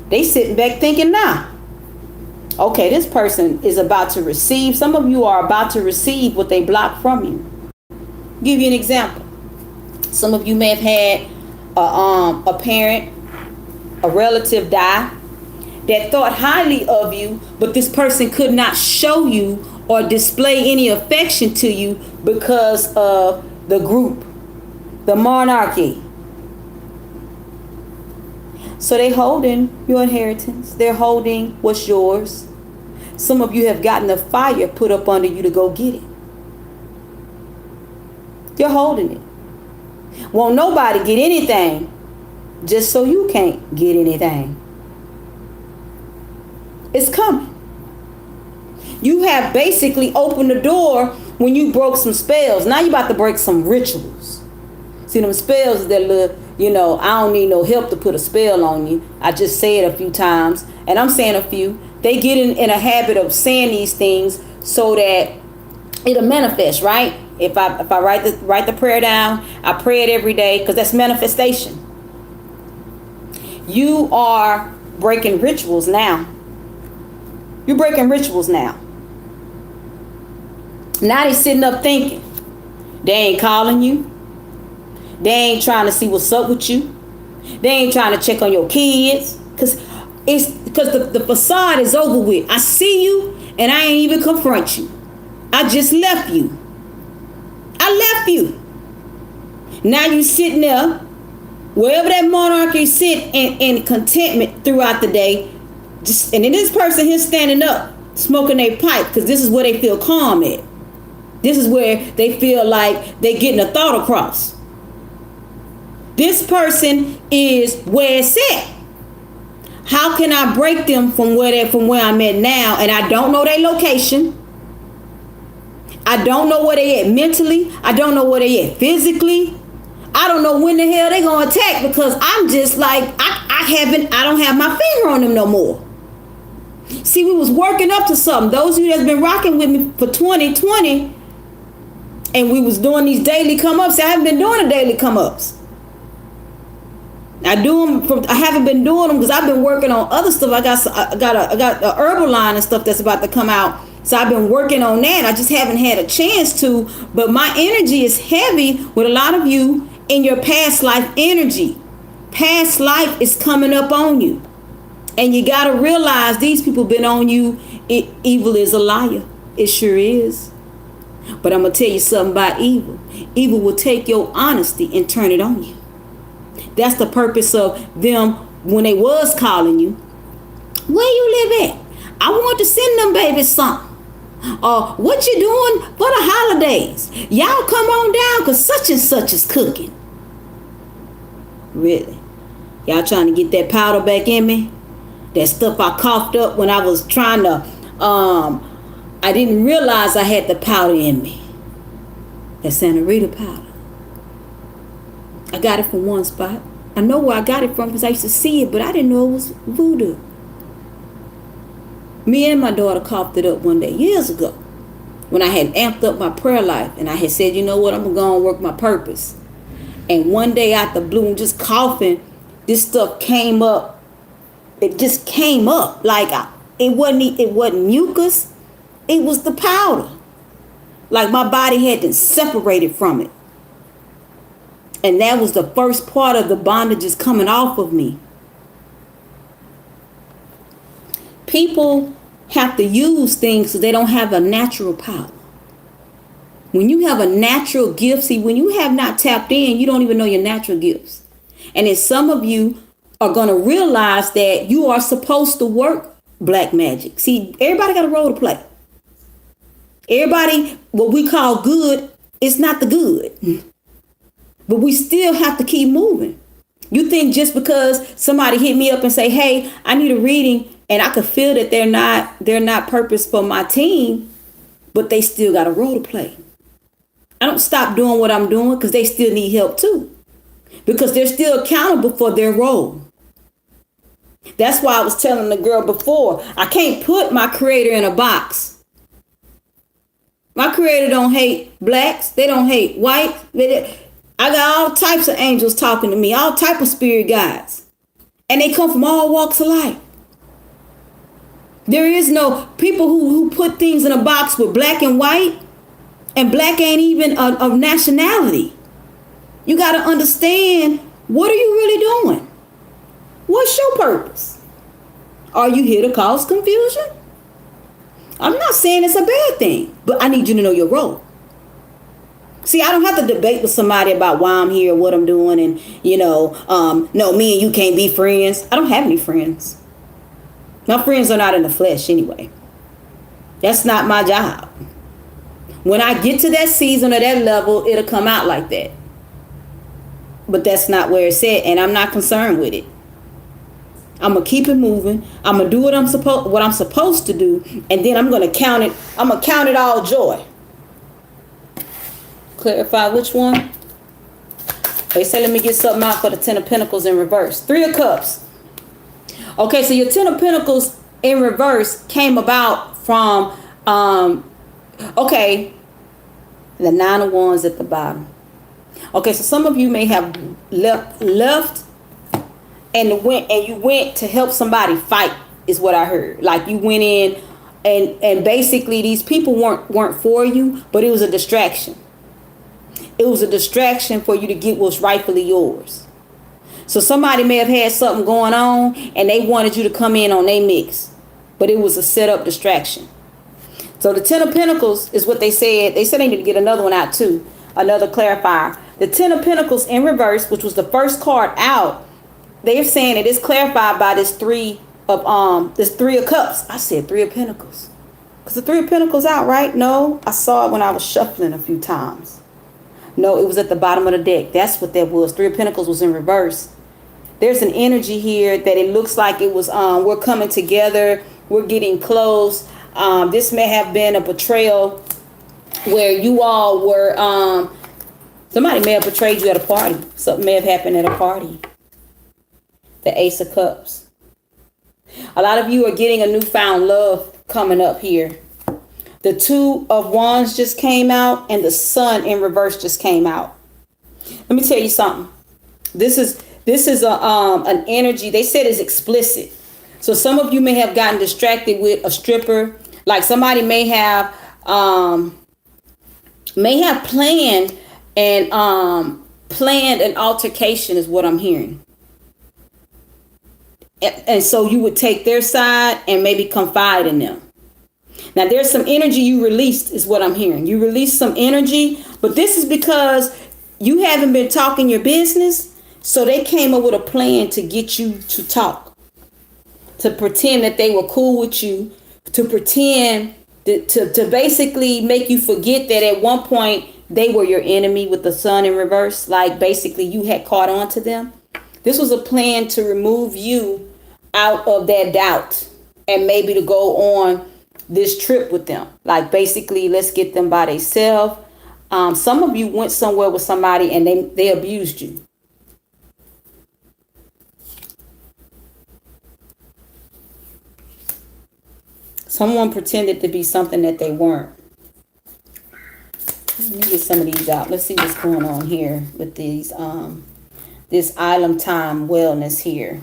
They sitting back thinking, nah. Okay, this person is about to receive. Some of you are about to receive what they blocked from you. Give you an example. Some of you may have had a parent, a relative die that thought highly of you, but this person could not show you or display any affection to you because of the group, the monarchy. So they holding your inheritance. They're holding what's yours. Some of you have gotten the fire put up under you to go get it. You're holding it. Won't nobody get anything just so you can't get anything. It's coming. You have basically opened the door when you broke some spells. Now you're about to break some rituals. See, them spells that look, I don't need no help to put a spell on you. I just say it a few times, and I'm saying a few. They get in a habit of saying these things so that it'll manifest, right? If I write the prayer down, I pray it every day because that's manifestation. You are breaking rituals now. You're breaking rituals now. Now they sitting up thinking. They ain't calling you. They ain't trying to see what's up with you. They ain't trying to check on your kids. Because the facade is over with. I see you and I ain't even confront you. I just left you. I left you. Now you sitting there, wherever that monarchy sit in contentment throughout the day. And then this person here standing up, smoking their pipe, because this is where they feel calm at. This is where they feel like they're getting a thought across. This person is where it's at. How can I break them from where I'm at now? And I don't know their location. I don't know where they at mentally. I don't know where they at physically. I don't know when the hell they gonna attack because I'm just like I don't have my finger on them no more. See, we was working up to something. Those of you that's been rocking with me for 2020, and we was doing these daily come-ups. I haven't been doing the daily come-ups. I haven't been doing them because I've been working on other stuff. I got a herbal line and stuff that's about to come out. So I've been working on that. I just haven't had a chance to. But my energy is heavy with a lot of you in your past life energy. Past life is coming up on you. And you got to realize these people been on you. Evil is a liar. It sure is. But I'm going to tell you something about evil. Evil will take your honesty and turn it on you. That's the purpose of them when they was calling you, where you live at? I want to send them babies something. What you doing for the holidays? Y'all come on down because such and such is cooking. Really? Y'all trying to get that powder back in me? That stuff I coughed up when I was trying to, I didn't realize I had the powder in me. That Santa Rita powder. I got it from one spot. I know where I got it from because I used to see it, but I didn't know it was voodoo. Me and my daughter coughed it up one day years ago when I had amped up my prayer life and I had said, you know what, I'm going to go and work my purpose. And one day out the blue, just coughing, this stuff came up. It just came up like it wasn't mucus. It was the powder. Like my body had been separated from it. And that was the first part of the bondages coming off of me. People have to use things so they don't have a natural power. When you have a natural gift, see, when you have not tapped in, you don't even know your natural gifts. And then some of you are going to realize that you are supposed to work black magic. See, everybody got a role to play. Everybody, what we call good, is not the good. But we still have to keep moving. You think just because somebody hit me up and say, hey, I need a reading, and I could feel that they're not purpose for my team, but they still got a role to play. I don't stop doing what I'm doing because they still need help too. Because they're still accountable for their role. That's why I was telling the girl before, I can't put my creator in a box. My creator don't hate blacks. They don't hate white. I got all types of angels talking to me, all type of spirit guides. And they come from all walks of life. There is no people who put things in a box with black and white, and black ain't even of nationality. You got to understand, what are you really doing? What's your purpose? Are you here to cause confusion? I'm not saying it's a bad thing, but I need you to know your role. See, I don't have to debate with somebody about why I'm here, what I'm doing, and, no, me and you can't be friends. I don't have any friends. My friends are not in the flesh anyway. That's not my job. When I get to that season or that level, it'll come out like that. But that's not where it's at, and I'm not concerned with it. I'm gonna keep it moving. I'm gonna do what I'm supposed to do, and then I'm gonna count it. I'm gonna count it all joy. Clarify which one? They say let me get something out for the Ten of Pentacles in reverse. Three of Cups. Okay, so your Ten of Pentacles in reverse came about from the Nine of Wands at the bottom. Okay, so some of you may have left and you went to help somebody fight, is what I heard. Like you went in and basically these people weren't for you, but it was a distraction. It was a distraction for you to get what's rightfully yours. So somebody may have had something going on and they wanted you to come in on their mix, but it was a set up distraction. So the Ten of Pentacles is what they said. They said they need to get another one out too. Another clarifier. The Ten of Pentacles in reverse, which was the first card out, they're saying it is clarified by this Three of Cups. I said Three of Pentacles. Because the Three of Pentacles out, right? No, I saw it when I was shuffling a few times. No, it was at the bottom of the deck. That's what that was. Three of Pentacles was in reverse. There's an energy here that it looks like it was, we're coming together. We're getting close. This may have been a betrayal where you all were, somebody may have betrayed you at a party. Something may have happened at a party. The Ace of Cups. A lot of you are getting a newfound love coming up here. The Two of Wands just came out and the Sun in reverse just came out. Let me tell you something. This is an energy they said is explicit. So some of you may have gotten distracted with a stripper. Like somebody may have planned an altercation is what I'm hearing. And so you would take their side and maybe confide in them. Now there's some energy you released is what I'm hearing. You released some energy, but this is because you haven't been talking your business. So they came up with a plan to get you to talk, to pretend that they were cool with you, to pretend to basically make you forget that at one point they were your enemy with the sun in reverse. Like basically you had caught on to them. This was a plan to remove you out of that doubt and maybe to go on this trip with them. Like basically, let's get them by themselves. Some of you went somewhere with somebody and they abused you. Someone pretended to be something that they weren't. Let me get some of these out. Let's see what's going on here with these this island time wellness here.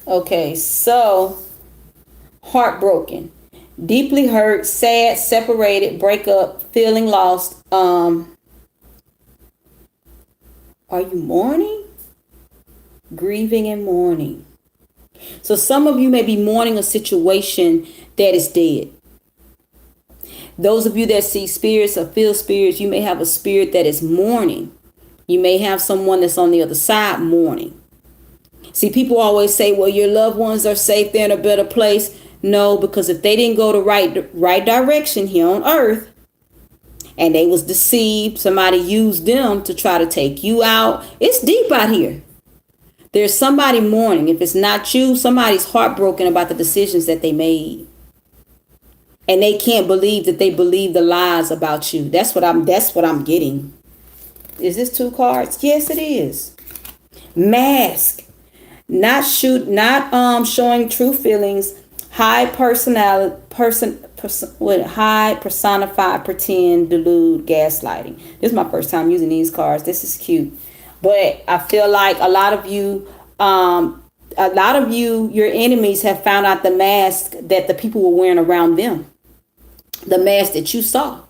Okay, so heartbroken, deeply hurt, sad, separated, breakup, feeling lost. Are you mourning? Grieving and mourning. So some of you may be mourning a situation that is dead. Those of you that see spirits or feel spirits, you may have a spirit that is mourning. You may have someone that's on the other side mourning. See, people always say, well, your loved ones are safe, they're in a better place. No, because if they didn't go the right direction here on earth and they was deceived, somebody used them to try to take you out. It's deep out here. There's somebody mourning. If it's not you, somebody's heartbroken about the decisions that they made. And they can't believe that they believe the lies about you. That's what I'm getting. Is this 2 cards? Yes, it is. Mask. Not showing true feelings. High personality, high personified, pretend, delude, gaslighting. This is my first time using these cards. This is cute. But I feel like a lot of you, your enemies have found out the mask that the people were wearing around them. The mask that you saw.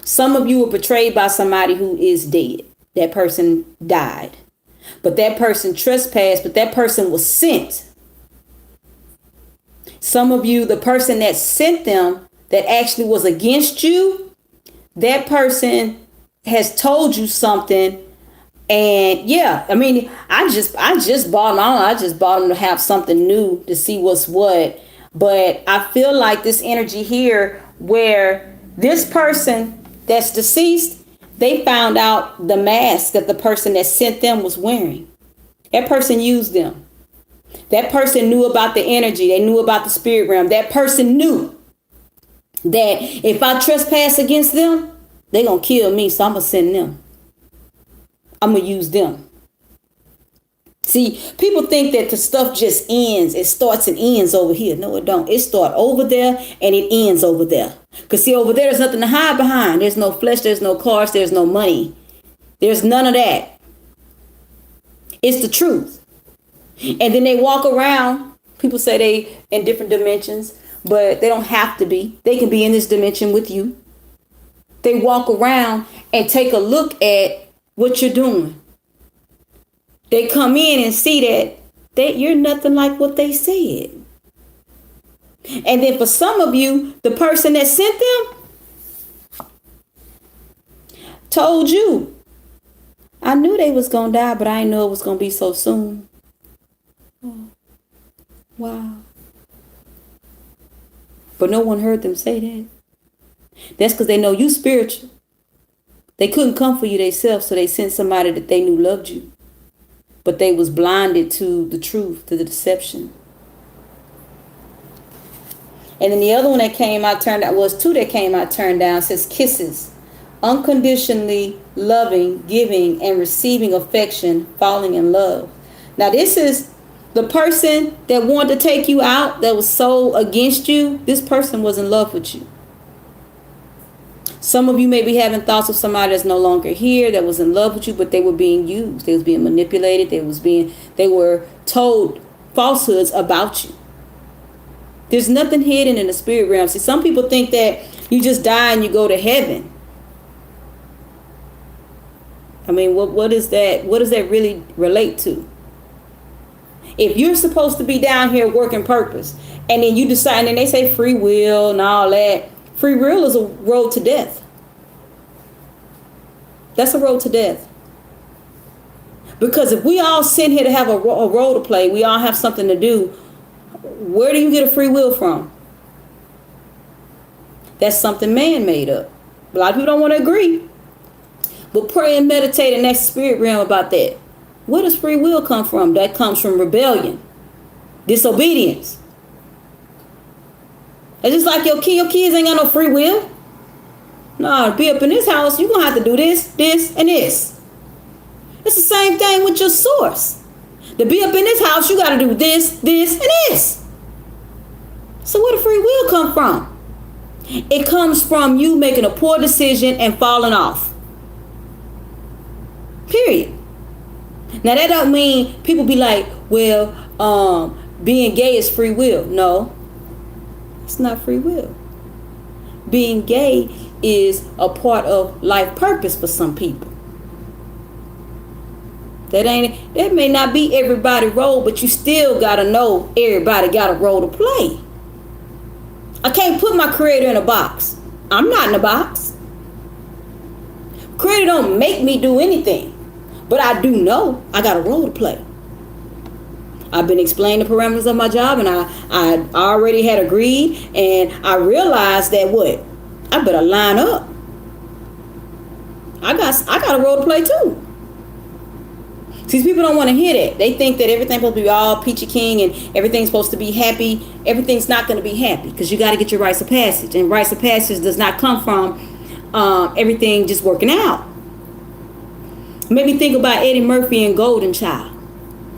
Some of you were betrayed by somebody who is dead. That person died. But that person trespassed, but that person was sent. Some of you, the person that sent them, that actually was against you, that person has told you something. And yeah, I mean, I just bought them. I just bought them to have something new to see what's what. But I feel like this energy here where this person that's deceased, they found out the mask that the person that sent them was wearing. That person used them. That person knew about the energy. They knew about the spirit realm. That person knew that if I trespass against them, they're going to kill me. So I'm going to send them. I'm going to use them. See, people think that the stuff just ends. It starts and ends over here. No, it don't. It starts over there and it ends over there. Because see, over there's nothing to hide behind. There's no flesh. There's no cars. There's no money. There's none of that. It's the truth. And then they walk around. People say they in different dimensions, but they don't have to be. They can be in this dimension with you. They walk around and take a look at what you're doing. They come in and see that you're nothing like what they said. And then for some of you, the person that sent them told you, I knew they was going to die, but I didn't know it was going to be so soon. Oh, wow. But no one heard them say that. That's because they know you spiritual. They couldn't come for you themselves, so they sent somebody that they knew loved you. But they was blinded to the truth, to the deception. And then the other one that came out turned out, was 2 that came out turned down, says kisses. Unconditionally loving, giving, and receiving affection, falling in love. Now this is the person that wanted to take you out, that was so against you. This person was in love with you. Some of you may be having thoughts of somebody that's no longer here, that was in love with you, but they were being used. They was being manipulated. They were told falsehoods about you. There's nothing hidden in the spirit realm. See, some people think that you just die and you go to heaven. I mean, what is that? What does that really relate to? If you're supposed to be down here working purpose, and then you decide, and they say free will and all that. Free will is a road to death. That's a road to death. Because if we all sit here to have a role to play, we all have something to do, where do you get a free will from? That's something man made up. A lot of people don't want to agree. But pray and meditate in that spirit realm about that. Where does free will come from? That comes from rebellion, disobedience. It's just like your kids ain't got no free will. No, to be up in this house, you're going to have to do this, this, and this. It's the same thing with your source. To be up in this house, you got to do this, this, and this. So where does free will come from? It comes from you making a poor decision and falling off. Period. Now that don't mean people be like, well, being gay is free will. No, it's not free will. Being gay is a part of life purpose for some people. That may not be everybody's role, but you still gotta know everybody got a role to play. I can't put my creator in a box. I'm not in a box. Creator don't make me do anything. But I do know I got a role to play. I've been explaining the parameters of my job, and I already had agreed, and I realized that I better line up. I got a role to play too. See, people don't want to hear that. They think that everything's supposed to be all peachy king and everything's supposed to be happy. Everything's not going to be happy because you got to get your rites of passage. And rites of passage does not come from everything just working out. Maybe think about Eddie Murphy and Golden Child.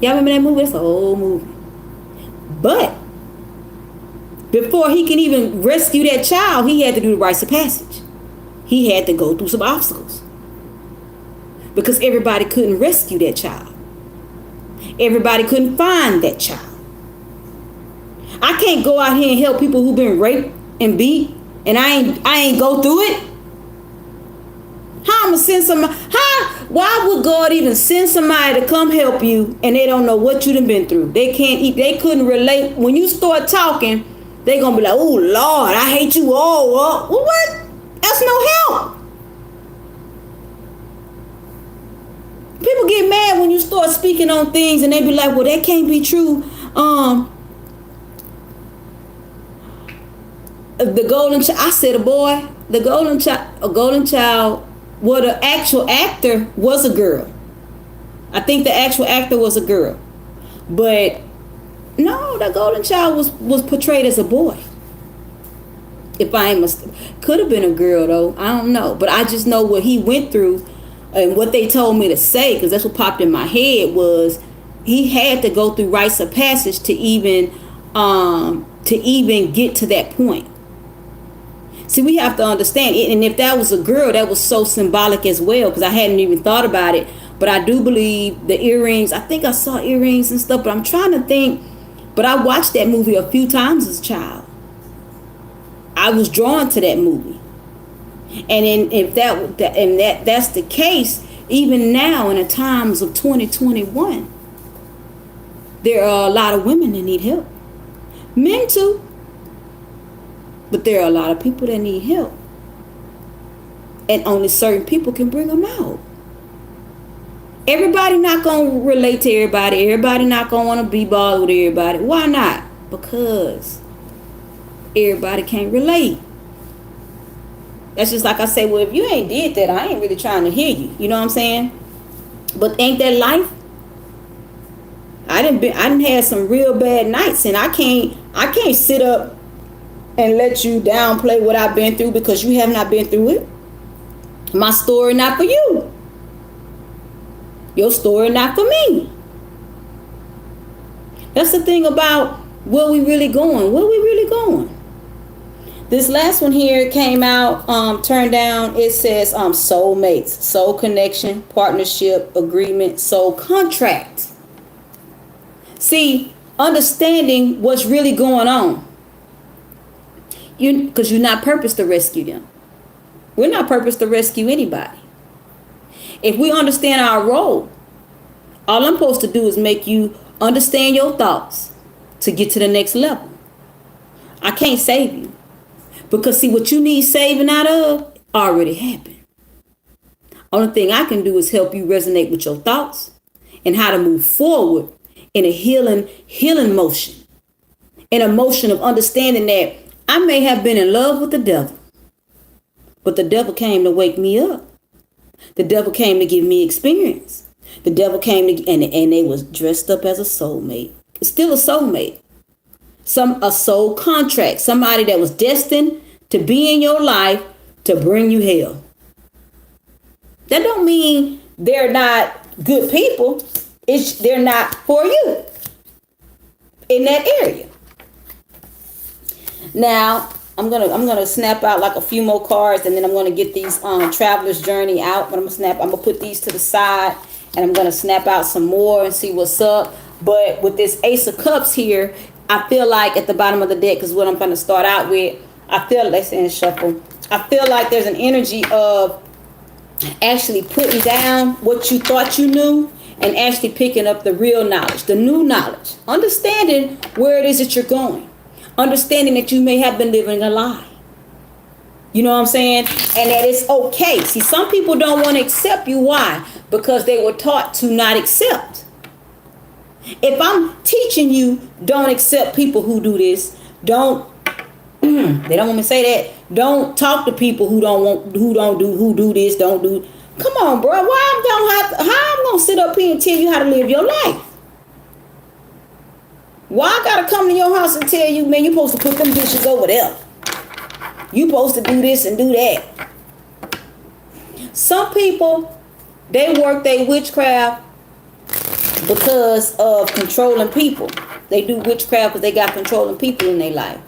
Y'all remember that movie? It's an old movie. But before he can even rescue that child, he had to do the rites of passage. He had to go through some obstacles. Because everybody couldn't rescue that child. Everybody couldn't find that child. I can't go out here and help people who've been raped and beat, and I ain't go through it. How I'm gonna send somebody? Why would God even send somebody to come help you and they don't know what you done been through? They can't eat. They couldn't relate. When you start talking, they gonna be like, "Oh Lord, I hate you all." Well, what? That's no help. People get mad when you start speaking on things and they be like, well, that can't be true. The golden child, I said a boy, a golden child, well, the actual actor was a girl. I think the actual actor was a girl. But no, the golden child was portrayed as a boy. If I ain't mistaken. Could have been a girl though, I don't know. But I just know what he went through. And what they told me to say, because that's what popped in my head, was he had to go through rites of passage to even get to that point. See, we have to understand it. And if that was a girl, that was so symbolic as well, because I hadn't even thought about it. But I do believe the earrings, I think I saw earrings and stuff, but I'm trying to think. But I watched that movie a few times as a child. I was drawn to that movie. And if that's the case, even now in the times of 2021, there are a lot of women that need help. Men too. But there are a lot of people that need help. And only certain people can bring them out. Everybody not going to relate to everybody. Everybody not going to want to be bothered with everybody. Why not? Because everybody can't relate. That's just like I say, well, if you ain't did that, I ain't really trying to hear you. You know what I'm saying? But ain't that life? I done had some real bad nights, and I can't sit up and let you downplay what I've been through because you have not been through it. My story not for you. Your story not for me. That's the thing about where we really going. Where we really going? This last one here came out, turned down. It says soulmates, soul connection, partnership, agreement, soul contract. See, understanding what's really going on. Because you're not purposed to rescue them. We're not purposed to rescue anybody. If we understand our role, all I'm supposed to do is make you understand your thoughts to get to the next level. I can't save you. Because see, what you need saving out of already happened. Only thing I can do is help you resonate with your thoughts and how to move forward in a healing motion, in a motion of understanding that I may have been in love with the devil, but the devil came to wake me up. The devil came to give me experience. The devil came to, and they was dressed up as a soulmate. It's still a soulmate. A soul contract. Somebody that was destined to be in your life to bring you hell. That don't mean they're not good people. They're not for you in that area. Now, I'm gonna snap out like a few more cards, and then I'm gonna get these Traveler's Journey out. But I'm gonna put these to the side, and I'm gonna snap out some more and see what's up. But with this Ace of Cups here, I feel like at the bottom of the deck, because what I'm gonna start out with, I feel, let's say in shuffle, I feel like there's an energy of actually putting down what you thought you knew and actually picking up the real knowledge, the new knowledge, understanding where it is that you're going. Understanding that you may have been living a lie. You know what I'm saying? And that it's okay. See, some people don't want to accept you. Why? Because they were taught to not accept. If I'm teaching you, don't accept people who do this. Don't. They don't want me to say that. Don't talk to people who do this. Don't do. Come on, bro. How I'm gonna sit up here and tell you how to live your life? Why I gotta come to your house and tell you, man, you supposed to put them dishes over there. You supposed to do this and do that. Some people, they work their witchcraft because of controlling people. They do witchcraft because they got controlling people in their life.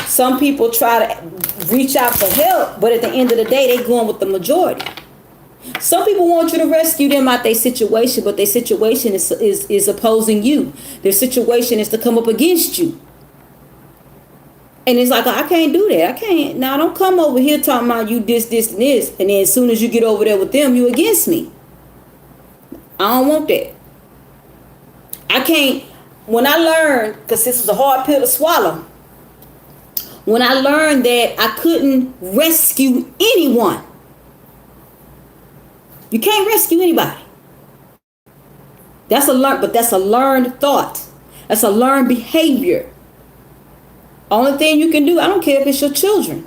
Some people try to reach out for help, but at the end of the day, they going with the majority. Some people want you to rescue them out their situation, but their situation is opposing you. Their situation is to come up against you. And it's like, I can't do that. I can't. Now, don't come over here talking about you this, and this. And then as soon as you get over there with them, you against me. I don't want that. I can't. When I learned, because this was a hard pill to swallow, when I learned that I couldn't rescue anyone. You can't rescue anybody. That's a learned thought. That's a learned behavior. Only thing you can do, I don't care if it's your children.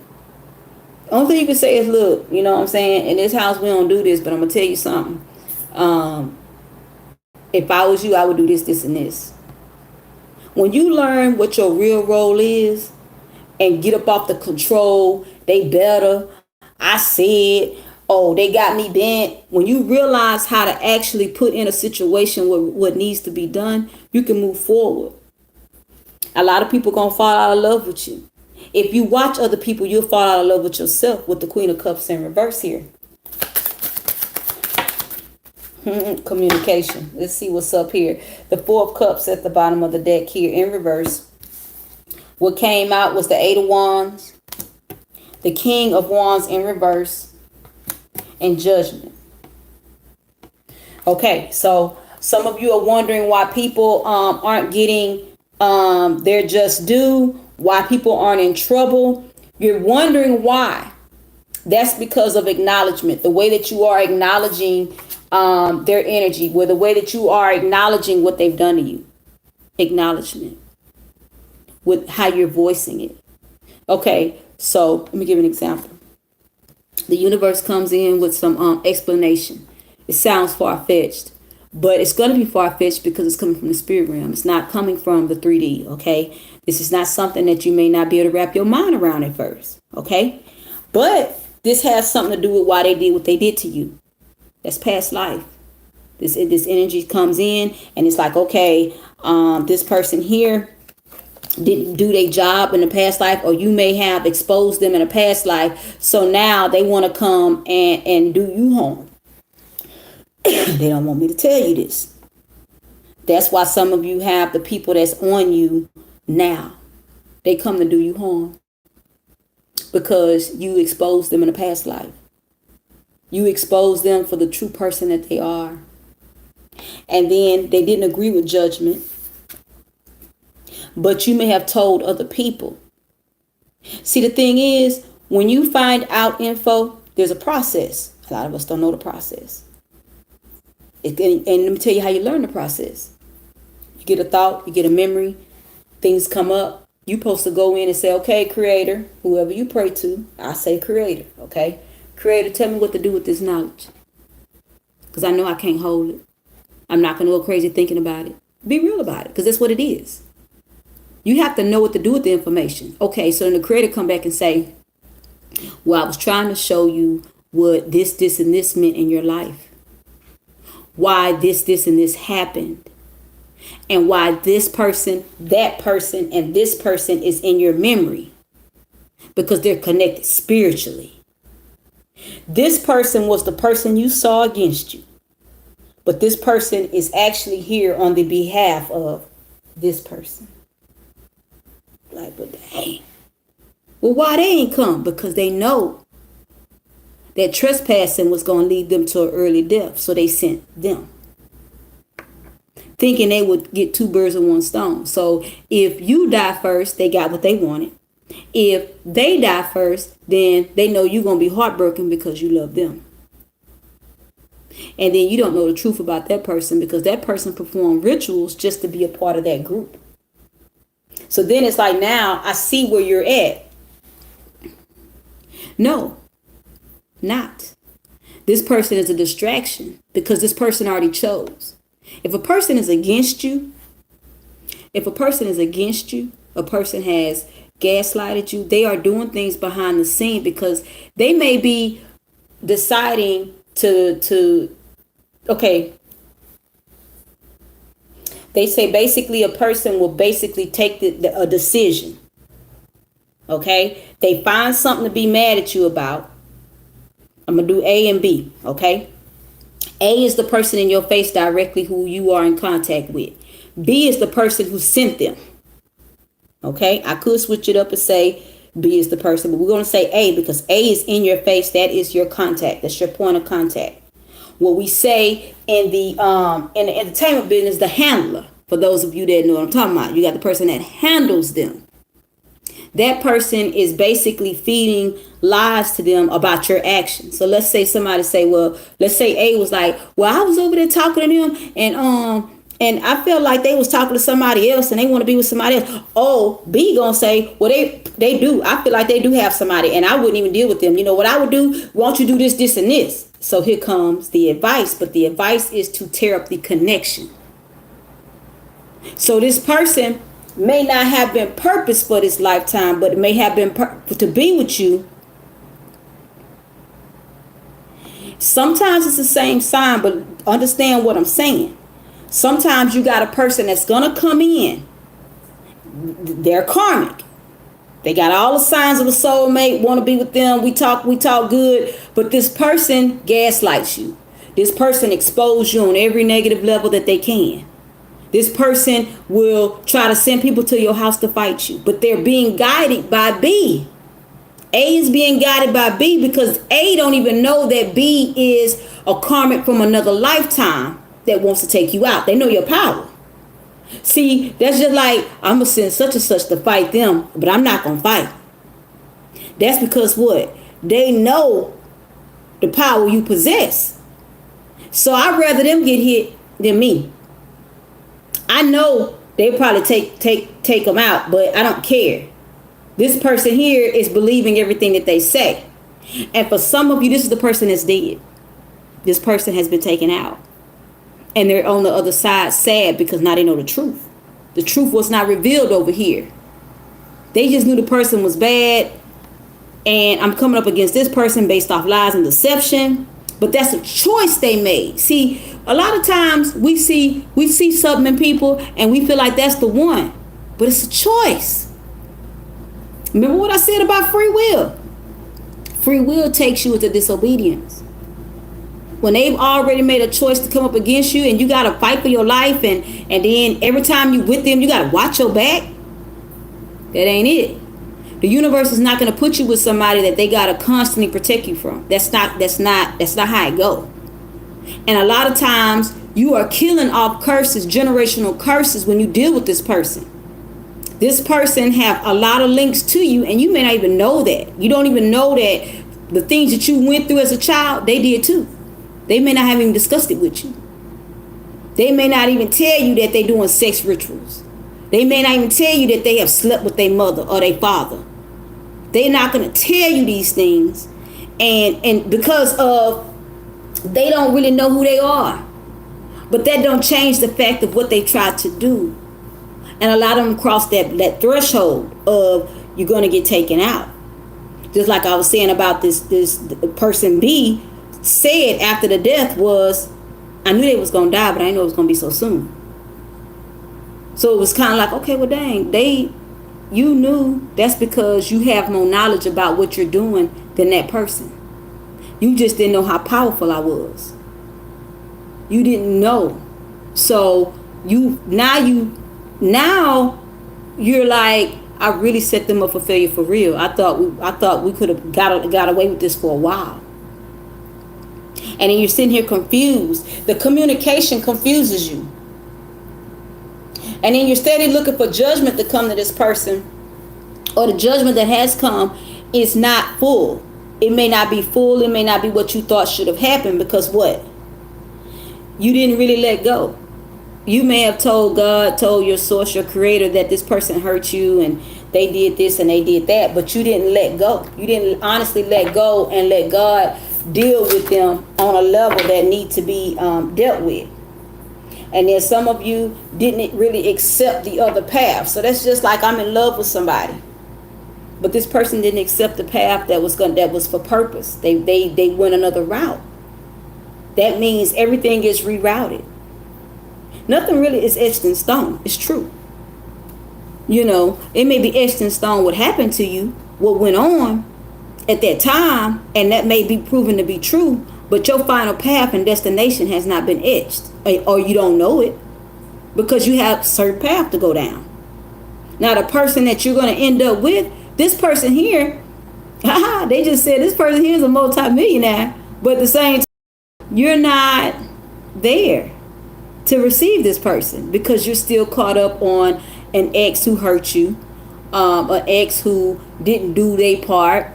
Only thing you can say is, look, you know what I'm saying? In this house, we don't do this, but I'm going to tell you something. If I was you, I would do this, this, and this. When you learn what your real role is and get up off the control, they better, I said, oh, they got me bent. When you realize how to actually put in a situation where what needs to be done, you can move forward. A lot of people going to fall out of love with you. If you watch other people, you'll fall out of love with yourself with the Queen of Cups in reverse here. Communication. Let's see what's up here. The Four of Cups at the bottom of the deck here in reverse. What came out was the Eight of Wands, the King of Wands in reverse, and Judgment. Okay, so some of you are wondering why people aren't getting their just due, why people aren't in trouble. You're wondering why. That's because of acknowledgement. The way that you are acknowledging their energy, with the way that you are acknowledging what they've done to you. Acknowledgement. With how you're voicing it. Okay, so let me give an example. The universe comes in with some explanation. It sounds far-fetched, but it's going to be far-fetched because it's coming from the spirit realm. It's not coming from the 3D, okay? This is not something that you may not be able to wrap your mind around at first, okay? But this has something to do with why they did what they did to you. That's past life. This energy comes in and it's like, okay, this person here didn't do their job in the past life, or you may have exposed them in a past life. So now they want to come and do you harm. They don't want me to tell you this. That's why some of you have the people that's on you now. They come to do you harm because you exposed them in a past life. You exposed them for the true person that they are. And then they didn't agree with judgment. But you may have told other people. See, the thing is, when you find out info, there's a process. A lot of us don't know the process. And let me tell you how you learn the process. You get a thought, you get a memory, things come up. You supposed to go in and say, okay, Creator, whoever you pray to, I say Creator, okay? Creator, tell me what to do with this knowledge. Because I know I can't hold it. I'm not going to go crazy thinking about it. Be real about it, because that's what it is. You have to know what to do with the information. Okay, so then the Creator come back and say, well, I was trying to show you what this, and this meant in your life. Why this, and this happened. And why this person, that person, and this person is in your memory. Because they're connected spiritually. This person was the person you saw against you. But this person is actually here on the behalf of this person. Like, but dang. Well, why they ain't come? Because they know that trespassing was going to lead them to an early death. So they sent them. Thinking they would get 2 birds with 1 stone. So if you die first, they got what they wanted. If they die first, then they know you're going to be heartbroken because you love them. And then you don't know the truth about that person because that person performed rituals just to be a part of that group. So then it's like, now I see where you're at. No, not. This person is a distraction because this person already chose. If a person is against you, a person has gaslighted you, they are doing things behind the scene because they may be deciding to okay. They say basically a person will basically take a decision. Okay. They find something to be mad at you about. I'm going to do A and B. Okay. A is the person in your face directly who you are in contact with. B is the person who sent them. Okay, I could switch it up and say B is the person, but we're going to say A because A is in your face. That is your contact. That's your point of contact. What we say in the entertainment business, the handler. For those of you that know what I'm talking about, you got the person that handles them. That person is basically feeding lies to them about your actions. So let's say somebody say, well, let's say A was like, well, I was over there talking to them and I felt like they was talking to somebody else and they want to be with somebody else. Oh, B gonna say, well, they do. I feel like they do have somebody and I wouldn't even deal with them. You know what I would do? Won't you do this, this, and this? So here comes the advice, but the advice is to tear up the connection. So this person may not have been purpose for this lifetime, but it may have been to be with you. Sometimes it's the same sign, but understand what I'm saying. Sometimes you got a person that's going to come in. They're karmic. They got all the signs of a soulmate, want to be with them. We talk good, but this person gaslights you. This person exposes you on every negative level that they can. This person will try to send people to your house to fight you, but they're being guided by B. A is being guided by B because A don't even know that B is a karmic from another lifetime that wants to take you out. They know your power. See, that's just like, I'm going to send such and such to fight them, but I'm not going to fight. That's because what? They know the power you possess. So I'd rather them get hit than me. I know they probably take them out, but I don't care. This person here is believing everything that they say. And for some of you, this is the person that's dead. This person has been taken out. And they're on the other side sad because now they know the truth. The truth was not revealed over here. They just knew the person was bad. And I'm coming up against this person based off lies and deception. But that's a choice they made. See, a lot of times we see something in people and we feel like that's the one. But it's a choice. Remember what I said about free will? Free will takes you into disobedience. When they've already made a choice to come up against you and you got to fight for your life and then every time you with them, you got to watch your back. That ain't it. The universe is not going to put you with somebody that they got to constantly protect you from. That's not how it go. And a lot of times you are killing off curses, generational curses when you deal with this person. This person have a lot of links to you and you may not even know that. You don't even know that the things that you went through as a child, they did too. They may not have even discussed it with you. They may not even tell you that they're doing sex rituals. They may not even tell you that they have slept with their mother or their father. They're not going to tell you these things. And because of, they don't really know who they are. But that don't change the fact of what they tried to do. And a lot of them cross that threshold of you're going to get taken out. Just like I was saying about this person B said after the death was, I knew they was going to die, but I didn't know it was going to be so soon. So it was kind of like, okay, well, dang, you knew. That's because you have more knowledge about what you're doing than that person. You just didn't know how powerful I was. You didn't know. So now you're like, I really set them up for failure for real. I thought we could have got away with this for a while. And then you're sitting here confused. The communication confuses you. And then you're steady looking for judgment to come to this person, or the judgment that has come is not full. It may not be full. It may not be what you thought should have happened, because what? You didn't really let go. You may have told God, told your source, your creator, that this person hurt you and they did this and they did that, but you didn't let go. You didn't honestly let go and let God deal with them on a level that need to be dealt with. And then some of you didn't really accept the other path. So that's just like I'm in love with somebody, but this person didn't accept the path that was for purpose. They went another route. That means everything is rerouted. Nothing really is etched in stone. It's true. You know, it may be etched in stone what happened to you, what went on at that time, and that may be proven to be true, but your final path and destination has not been etched, or you don't know it, because you have a certain path to go down. Now, the person that you're going to end up with, this person here, they just said this person here is a multimillionaire, but at the same time, you're not there to receive this person because you're still caught up on an ex who hurt you, an ex who didn't do their part,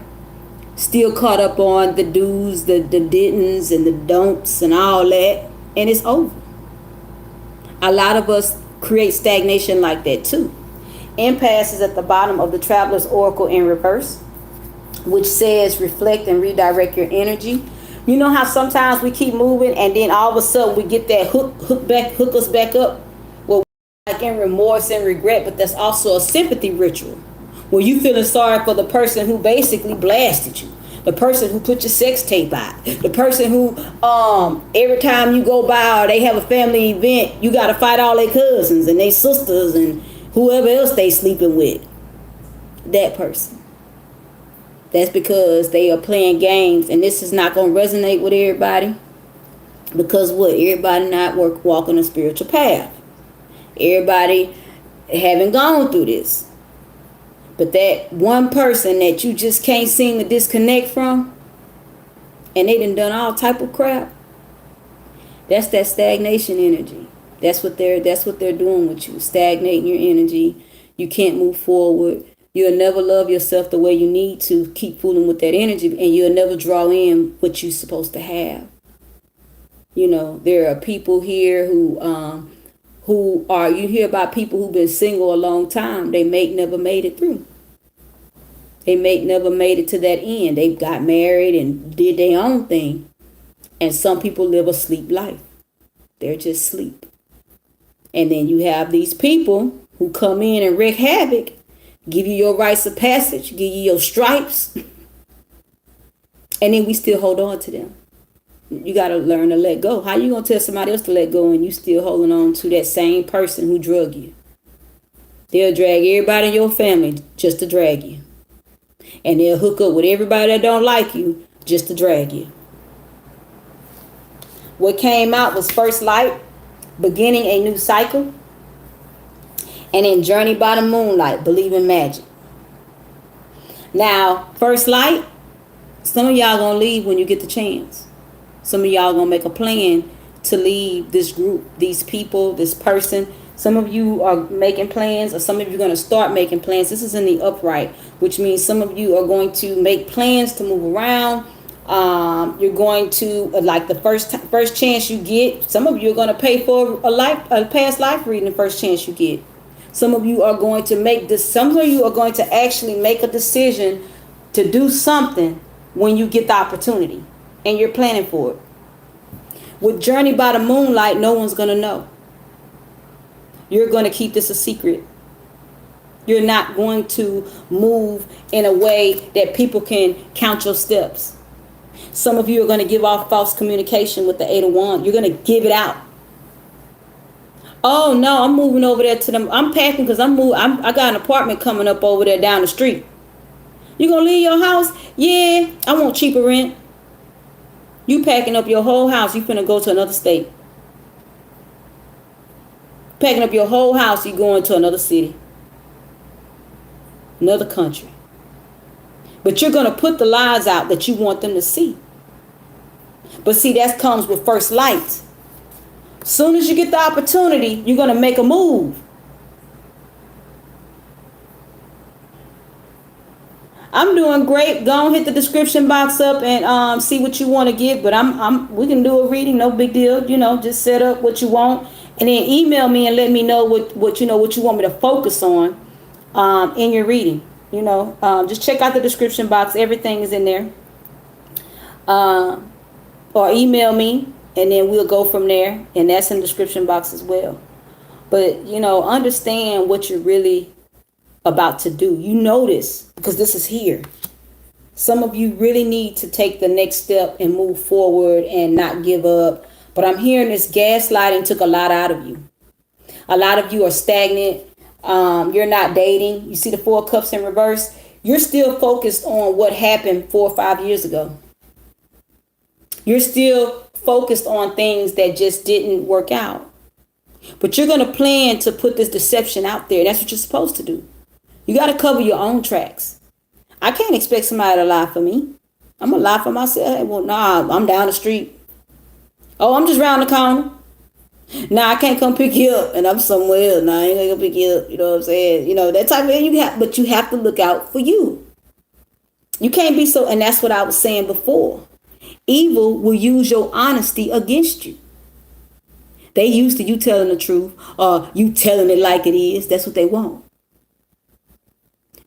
still caught up on the do's, the didn'ts, and the don'ts, and all that, and it's over. A lot of us create stagnation like that too. Impasse is at the bottom of the Traveler's Oracle in reverse, which says reflect and redirect your energy. You know how sometimes we keep moving and then all of a sudden we get that hook us back up? Well, like in remorse and regret, but that's also a sympathy ritual where you feeling sorry for the person who basically blasted you, the person who put your sex tape out, the person who every time you go by or they have a family event, you got to fight all their cousins and their sisters and whoever else they sleeping with. That person. That's because they are playing games, and this is not going to resonate with everybody. Because what? Everybody not walking a spiritual path. Everybody haven't gone through this. But that one person that you just can't seem to disconnect from, and they done all type of crap, that's that stagnation energy. That's what they're doing with you, stagnating your energy. You can't move forward. You'll never love yourself the way you need to, keep fooling with that energy, and you'll never draw in what you're supposed to have. You know, there are people here who are, you hear about people who've been single a long time. They never made it through. They never made it to that end. They got married and did their own thing. And some people live a sleep life. They're just sleep. And then you have these people who come in and wreak havoc, give you your rites of passage, give you your stripes, and then we still hold on to them. You got to learn to let go. How you going to tell somebody else to let go and you still holding on to that same person who drug you? They'll drag everybody in your family just to drag you. And they'll hook up with everybody that don't like you just to drag you. What came out was First Light, beginning a new cycle. And then Journey by the Moonlight, Believe in Magic. Now, First Light, some of y'all gonna leave when you get the chance. Some of y'all gonna make a plan to leave this group, these people, this person. Some of you are making plans, or some of you are gonna start making plans. This is in the upright, which means some of you are going to make plans to move around. You're going to like the first chance you get. Some of you are going to pay for a past life reading the first chance you get. Some of you are going to make this. Some of you are going to actually make a decision to do something when you get the opportunity, and you're planning for it. With Journey by the Moonlight, no one's going to know. You're going to keep this a secret. You're not going to move in a way that people can count your steps. Some of you are going to give off false communication with the 8 of Wands. You're going to give it out. Oh no, I'm moving over there to them. I'm packing because I got an apartment coming up over there down the street. You gonna leave your house? Yeah, I want cheaper rent. You packing up your whole house. You finna go to another state. Packing up your whole house. You going to another city, another country. But you're gonna put the lies out that you want them to see. But see, that comes with first light. Soon as you get the opportunity, you're going to make a move. I'm doing great. Go and hit the description box up and see what you want to get. But we can do a reading, no big deal. You know, just set up what you want and then email me and let me know what you want me to focus on in your reading. You know, just check out the description box. Everything is in there. Or email me. And then we'll go from there. And that's in the description box as well. But, you know, understand what you're really about to do. You know this because this is here. Some of you really need to take the next step and move forward and not give up. But I'm hearing this gaslighting took a lot out of you. A lot of you are stagnant. You're not dating. You see the 4 cups in reverse. You're still focused on what happened 4 or 5 years ago. You're still focused on things that just didn't work out. But you're going to plan to put this deception out there. That's what you're supposed to do. You got to cover your own tracks. I can't expect somebody to lie for me. I'm going to lie for myself. Hey, well, nah, I'm down the street. Oh, I'm just round the corner. Nah, I can't come pick you up and I'm somewhere else. Nah, I ain't going to pick you up. You know what I'm saying? You know, that type of thing. But you have to look out for you. You can't be so, and that's what I was saying before. Evil will use your honesty against you. They used to you telling the truth or you telling it like it is. That's what they want.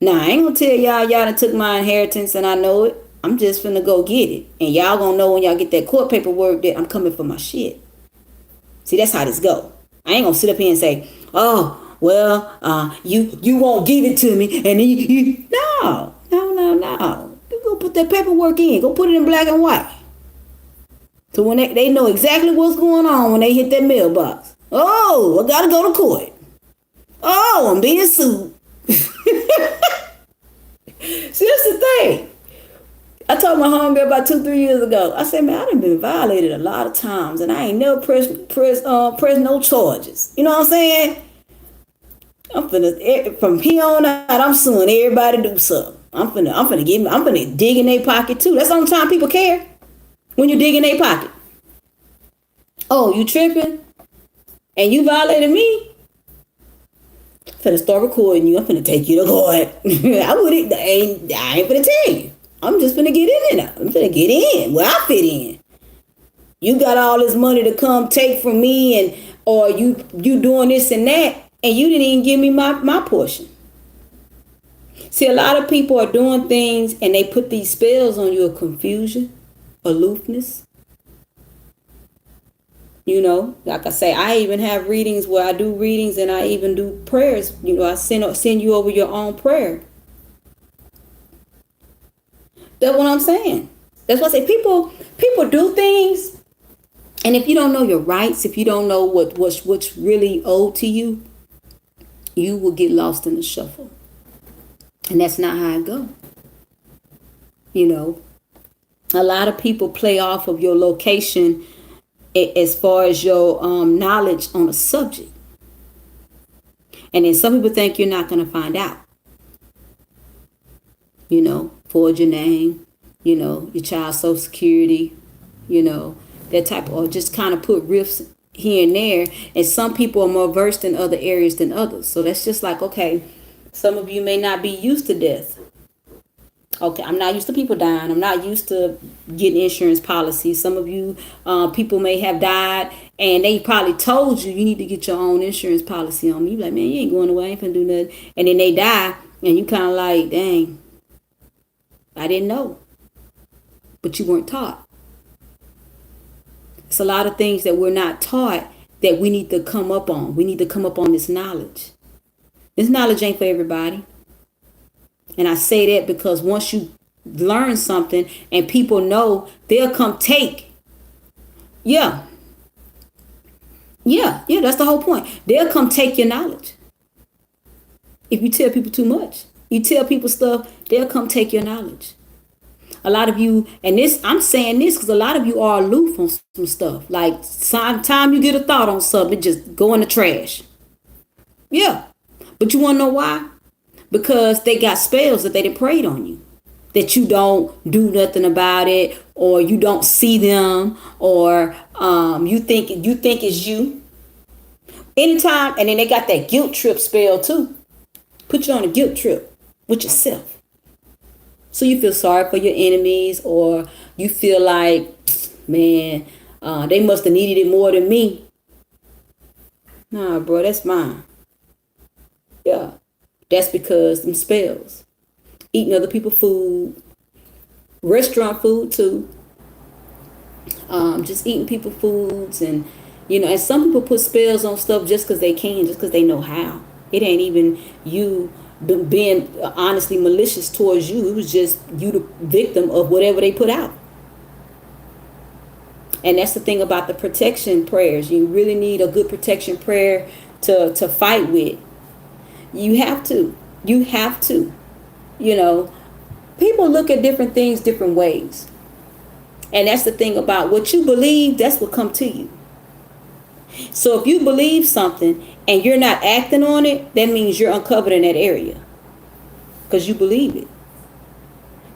Now, I ain't going to tell y'all done took my inheritance and I know it. I'm just finna go get it. And y'all going to know when y'all get that court paperwork that I'm coming for my shit. See, that's how this go. I ain't going to sit up here and say, oh, well, you won't give it to me. And then you no. You go put that paperwork in. Go put it in black and white. So when they know exactly what's going on when they hit that mailbox. Oh, I gotta go to court. Oh, I'm being sued. See, that's the thing. I told my homegirl about 2-3 years ago. I said, man, I done been violated a lot of times, and I ain't never press no charges. You know what I'm saying? I'm finna from here on out. I'm suing everybody to do something. I'm finna dig in their pocket too. That's the only time people care. When you dig in their pocket. Oh, you tripping? And you violated me? I'm finna start recording you. I'm finna take you to court. I ain't finna tell you. I'm just finna get in there. I'm finna get in where I fit in. You got all this money to come take from me or you doing this and that, and you didn't even give me my portion. See, a lot of people are doing things and they put these spells on you of confusion, aloofness. You know, like I say, I even have readings where I do readings and I even do prayers. You know, I send you over your own prayer. That's what I'm saying. That's why I say people do things, and if you don't know your rights, if you don't know what's really owed to you, you will get lost in the shuffle. And that's not how it goes. You know, a lot of people play off of your location as far as your knowledge on a subject. And then some people think you're not going to find out. You know, forge your name, you know, your child's social security, you know, that type of, or just kind of put riffs here and there. And some people are more versed in other areas than others. So that's just like, okay, some of you may not be used to death. Okay, I'm not used to people dying. I'm not used to getting insurance policies. Some of you people may have died, and they probably told you need to get your own insurance policy on me. You be like, man, you ain't going away. I ain't finna do nothing. And then they die, and you kind of like, dang, I didn't know. But you weren't taught. It's a lot of things that we're not taught that we need to come up on. We need to come up on this knowledge. This knowledge ain't for everybody. And I say that because once you learn something and people know, they'll come take. Yeah, that's the whole point. They'll come take your knowledge. If you tell people too much, you tell people stuff, they'll come take your knowledge. A lot of you, and this, I'm saying this because a lot of you are aloof on some stuff. Like, sometime you get a thought on something, just go in the trash. Yeah. But you want to know why? Because they got spells that they done prayed on you. That you don't do nothing about it, or you don't see them, or you think it's you. Anytime, and then they got that guilt trip spell too. Put you on a guilt trip with yourself. So you feel sorry for your enemies, or you feel like, man, they must have needed it more than me. Nah, bro, that's mine. Yeah. That's because them spells. Eating other people's food. Restaurant food too. Just eating people's foods. And, and some people put spells on stuff just because they can, just because they know how. It ain't even you being honestly malicious towards you. It was just you the victim of whatever they put out. And that's the thing about the protection prayers. You really need a good protection prayer to fight with. You have to. People look at different things different ways. And that's the thing about what you believe, that's what come to you. So if you believe something and you're not acting on it, that means you're uncovered in that area. Because you believe it.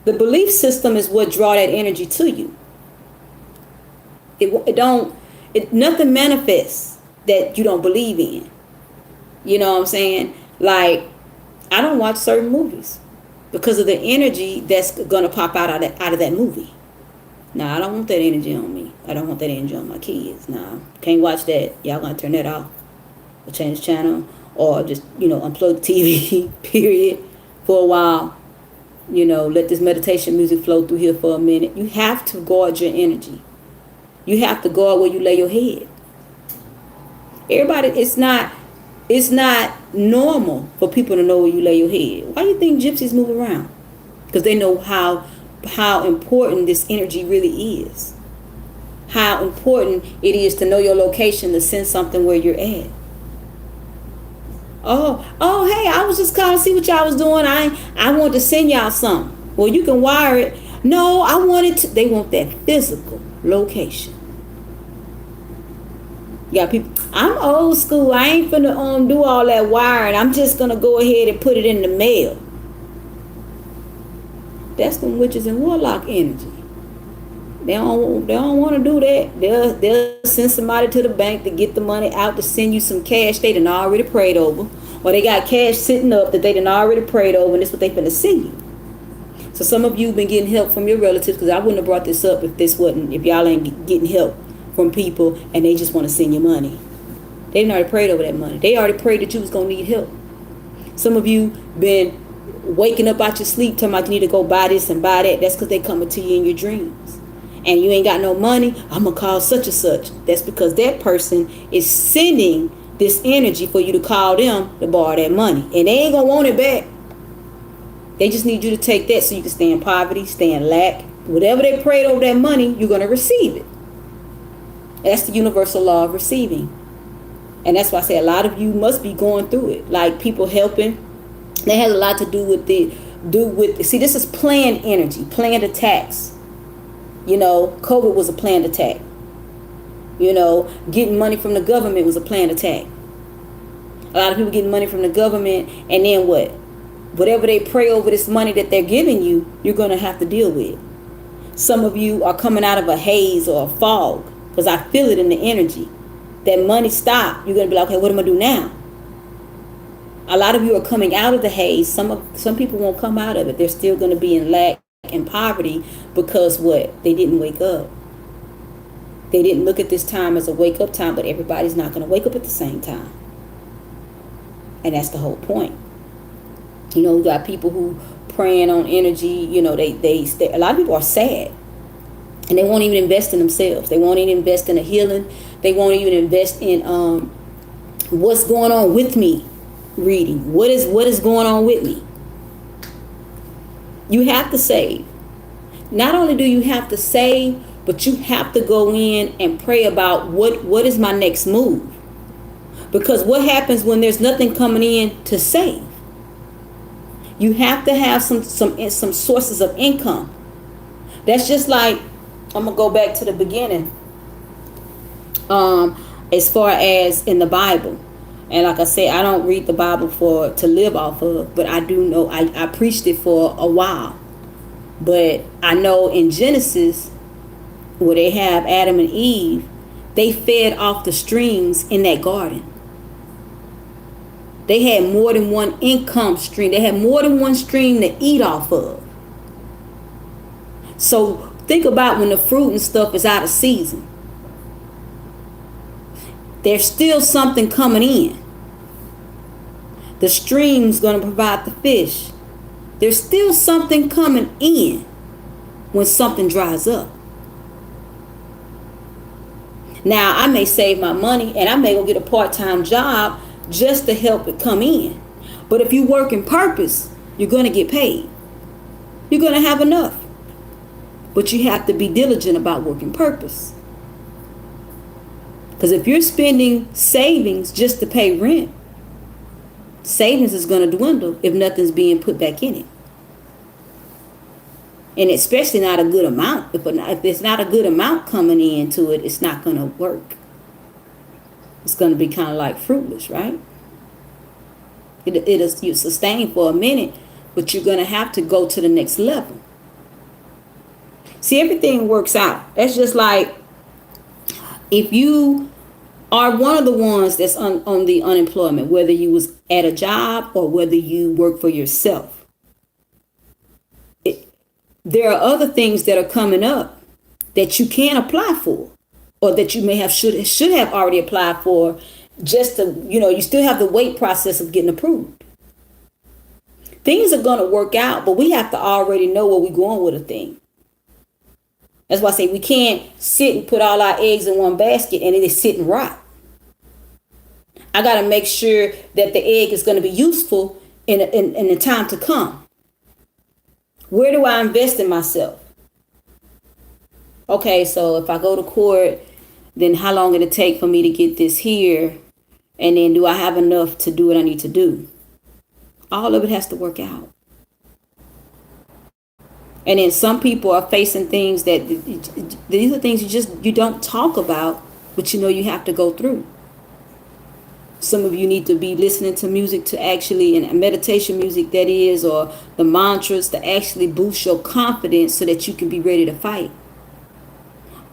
The belief system is what draw that energy to you. Nothing manifests that you don't believe in. You know what I'm saying? Like, I don't watch certain movies because of the energy that's going to pop out of that movie. Nah, I don't want that energy on me. I don't want that energy on my kids. Nah, can't watch that. Y'all going to turn that off or change the channel or just, unplug the TV, period, for a while. Let this meditation music flow through here for a minute. You have to guard your energy. You have to guard where you lay your head. Everybody, it's not normal for people to know where you lay your head. Why do you think gypsies move around? Because they know how important this energy really is. How important it is to know your location, to send something where you're at. Oh, hey, I was just calling to see what y'all was doing. I wanted to send y'all something. Well, you can wire it. No, I wanted to. They want that physical location. You got people. I'm old school. I ain't finna do all that wiring. I'm just gonna go ahead and put it in the mail. That's them witches and warlock energy. They don't want to do that. They'll send somebody to the bank to get the money out to send you some cash they done already prayed over, or they got cash sitting up that they done already prayed over, and that's what they finna send you. So some of you been getting help from your relatives, because I wouldn't have brought this up if y'all ain't getting help from people and they just want to send you money. They done already prayed over that money. They already prayed that you was gonna need help. Some of you been waking up out your sleep talking about you need to go buy this and buy that. That's because they coming to you in your dreams. And you ain't got no money, I'm gonna call such and such. That's because that person is sending this energy for you to call them to borrow that money. And they ain't gonna want it back. They just need you to take that so you can stay in poverty, stay in lack. Whatever they prayed over that money, you're gonna receive it. That's the universal law of receiving. And that's why I say a lot of you must be going through it. Like people helping. That has a lot to do with see, this is planned energy, planned attacks. COVID was a planned attack. Getting money from the government was a planned attack. A lot of people getting money from the government, and then what? Whatever they pray over this money that they're giving you, you're going to have to deal with. Some of you are coming out of a haze or a fog, because I feel it in the energy. That money stopped. You're going to be like, okay, what am I do now? A lot of you are coming out of the haze. Some people won't come out of it. They're still going to be in lack and poverty because what? They didn't wake up. They didn't look at this time as a wake up time, but everybody's not going to wake up at the same time. And that's the whole point. You know, we got people who praying on energy. You know, they a lot of people are sad, and they won't even invest in themselves. They won't even invest in a healing. They won't even invest in what's going on with me. Reading what is going on with me. You have to save. Not only do you have to save, but you have to go in and pray about what is my next move. Because what happens when there's nothing coming in to save? You have to have some sources of income. That's just like, I'm gonna go back to the beginning. As far as in the Bible. And like I said, I don't read the Bible to live off of, but I do know I preached it for a while. But I know in Genesis, where they have Adam and Eve, they fed off the streams in that garden. They had more than one income stream. They had more than one stream to eat off of. So think about when the fruit and stuff is out of season. There's still something coming in. The stream's going to provide the fish. There's still something coming in when something dries up. Now, I may save my money and I may go get a part-time job just to help it come in. But if you work in purpose, you're going to get paid. You're going to have enough. But you have to be diligent about working purpose. Because if you're spending savings just to pay rent, savings is going to dwindle if nothing's being put back in it. And especially not a good amount. If it's not a good amount coming into it, it's not going to work. It's going to be kind of like fruitless, right? It'll you sustain for a minute, but you're going to have to go to the next level. See, everything works out. That's just like if you are one of the ones that's on the unemployment, whether you was at a job or whether you work for yourself. There are other things that are coming up that you can apply for, or that you may have should have already applied for, just to, you still have the wait process of getting approved. Things are going to work out, but we have to already know where we're going with a thing. That's why I say we can't sit and put all our eggs in one basket and it is sit and rot. I got to make sure that the egg is going to be useful in the time to come. Where do I invest in myself? Okay, so if I go to court, then how long it'll take for me to get this here? And then do I have enough to do what I need to do? All of it has to work out. And then some people are facing things that these are things you don't talk about, but you have to go through. Some of you need to be listening to music to actually, and meditation music that is, or the mantras to actually boost your confidence so that you can be ready to fight.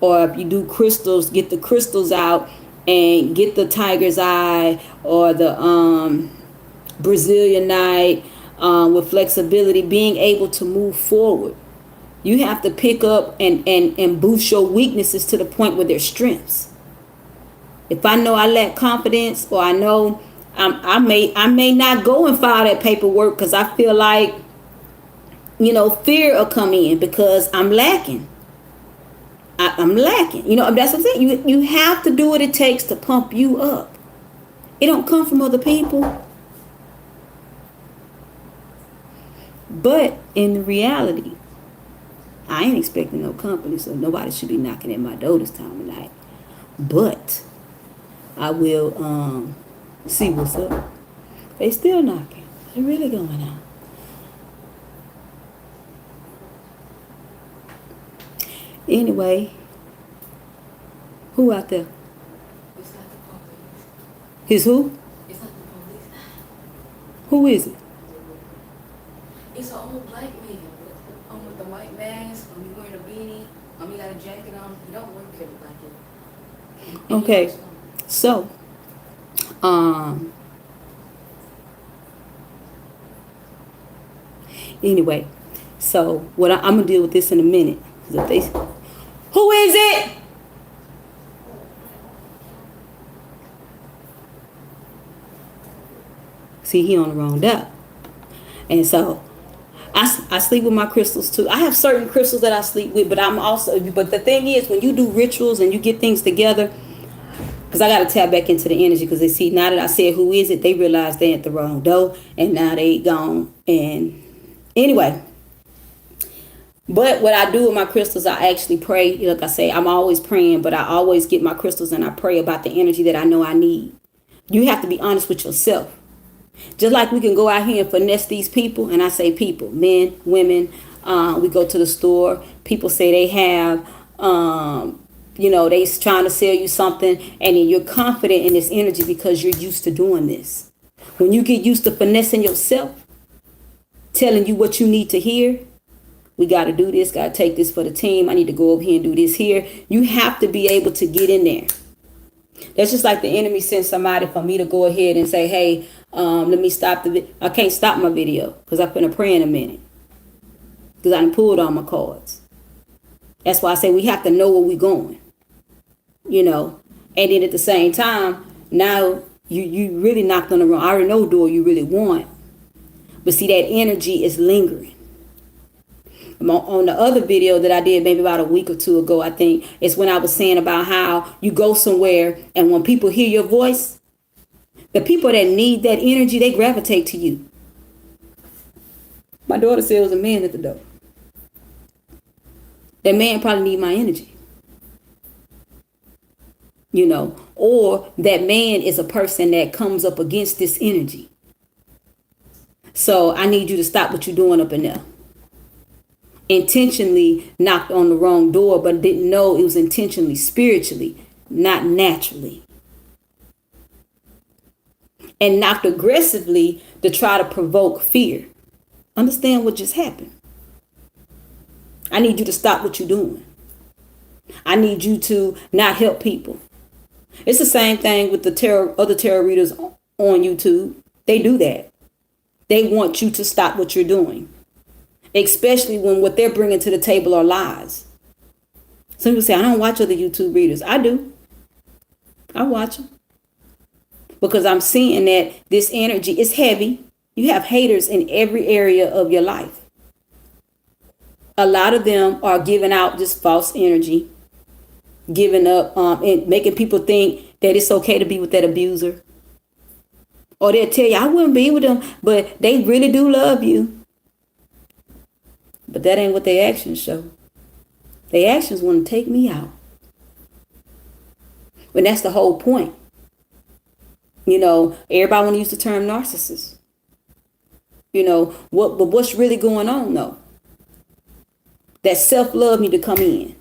Or if you do crystals, get the crystals out and get the tiger's eye or the Brazilian night with flexibility, being able to move forward. You have to pick up and boost your weaknesses to the point where they're strengths. If I know I lack confidence, or I know I may not go and file that paperwork because I feel like, fear will come in because I'm lacking. I'm lacking. That's what I'm saying. You have to do what it takes to pump you up. It don't come from other people. But in reality, I ain't expecting no company, so nobody should be knocking at my door this time of night. But I will see what's up. They still knocking. They're really going on. Anyway, who out there? It's not the police. His who? It's not the police. Who is it? It's an old black man with the white mask. He wearing a beanie. He got a jacket on. He don't work here like it. Okay. So, Anyway, so I'm gonna deal with this in a minute. Who is it? See, he on the wrong duck. And so I sleep with my crystals too. I have certain crystals that I sleep with, but the thing is, when you do rituals and you get things together, because I got to tap back into the energy, because they see, now that I said who is it, they realize they at the wrong door, and now they gone. And anyway, but what I do with my crystals, I actually pray. Like I say, I'm always praying, but I always get my crystals and I pray about the energy that I know I need. You have to be honest with yourself. Just like we can go out here and finesse these people, and I say people, men, women, we go to the store, people say they have, they trying to sell you something, and then you're confident in this energy because you're used to doing this. When you get used to finessing yourself, telling you what you need to hear, we got to do this, got to take this for the team, I need to go over here and do this here. You have to be able to get in there. That's just like the enemy sends somebody for me to go ahead and say, hey, let me stop I can't stop my video because I'm finna pray in a minute. Because I done pulled all my cards. That's why I say we have to know where we're going. And then at the same time, now you really knocked on the wrong. I already know door you really want. But see, that energy is lingering. On the other video that I did maybe about a week or two ago, I think, it's when I was saying about how you go somewhere and when people hear your voice, the people that need that energy, they gravitate to you. My daughter said it was a man at the door. That man probably need my energy. Or that man is a person that comes up against this energy. So I need you to stop what you're doing up in there. Intentionally knocked on the wrong door, but didn't know it was intentionally, spiritually, not naturally. And knocked aggressively to try to provoke fear. Understand what just happened. I need you to stop what you're doing. I need you to not help people. It's the same thing with the other tarot readers on YouTube. They do that. They want you to stop what you're doing. Especially when what they're bringing to the table are lies. Some people say, I don't watch other YouTube readers. I do. I watch them. Because I'm seeing that this energy is heavy. You have haters in every area of your life. A lot of them are giving out this false energy. Giving up and making people think that it's okay to be with that abuser. Or they'll tell you, I wouldn't be with them, but they really do love you. But that ain't what their actions show. Their actions want to take me out. But that's the whole point. Everybody want to use the term narcissist. But what's really going on though? That self-love need to come in.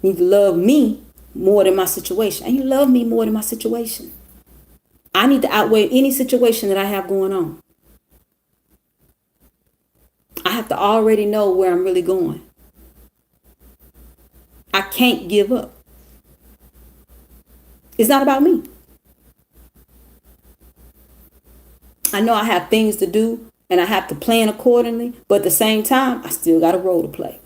You need to love me more than my situation. And you love me more than my situation. I need to outweigh any situation that I have going on. I have to already know where I'm really going. I can't give up. It's not about me. I know I have things to do and I have to plan accordingly, but at the same time, I still got a role to play.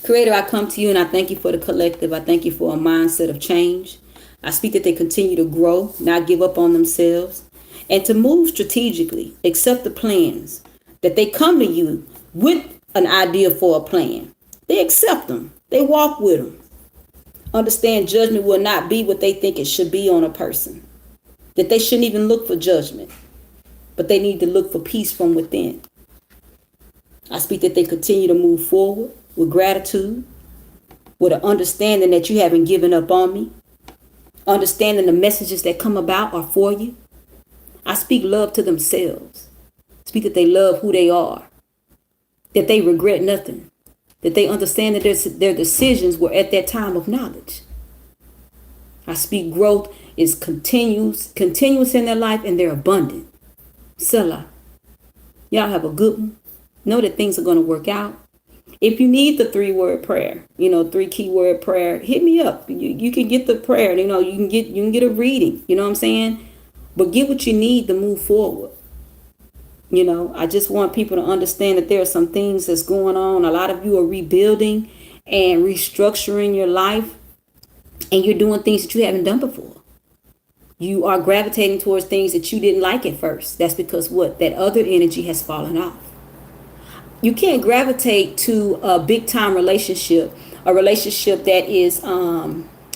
Creator, I come to you and I thank you for the collective. I thank you for a mindset of change. I speak that they continue to grow, not give up on themselves. And to move strategically, accept the plans, that they come to you with an idea for a plan. They accept them. They walk with them. Understand judgment will not be what they think it should be on a person. That they shouldn't even look for judgment, but they need to look for peace from within. I speak that they continue to move forward with gratitude, with an understanding that you haven't given up on me, understanding the messages that come about are for you. I speak love to themselves. Speak that they love who they are, that they regret nothing, that they understand that their decisions were at that time of knowledge. I speak growth is continuous in their life and they're abundant. Selah. Y'all have a good one. Know that things are going to work out. If you need the 3-word prayer, 3 keyword prayer, hit me up. You can get the prayer. You can get a reading. You know what I'm saying? but get what you need to move forward. I just want people to understand that there are some things that's going on. A lot of you are rebuilding and restructuring your life, and you're doing things that you haven't done before. You are gravitating towards things that you didn't like at first. That's because what? That other energy has fallen off. You can't gravitate to a big time relationship, a relationship that is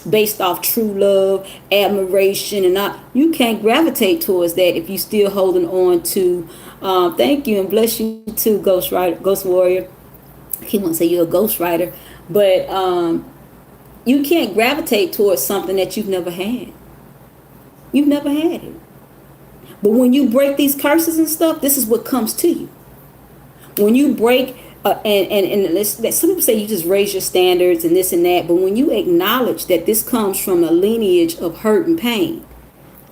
based off true love, admiration, and not. You can't gravitate towards that if you still holding on to. Thank you and bless you too, Ghost Warrior. He won't say you're a ghost writer, but you can't gravitate towards something that you've never had. You've never had it. But when you break these curses and stuff, this is what comes to you. When you break, some people say you just raise your standards and this and that, but when you acknowledge that this comes from a lineage of hurt and pain,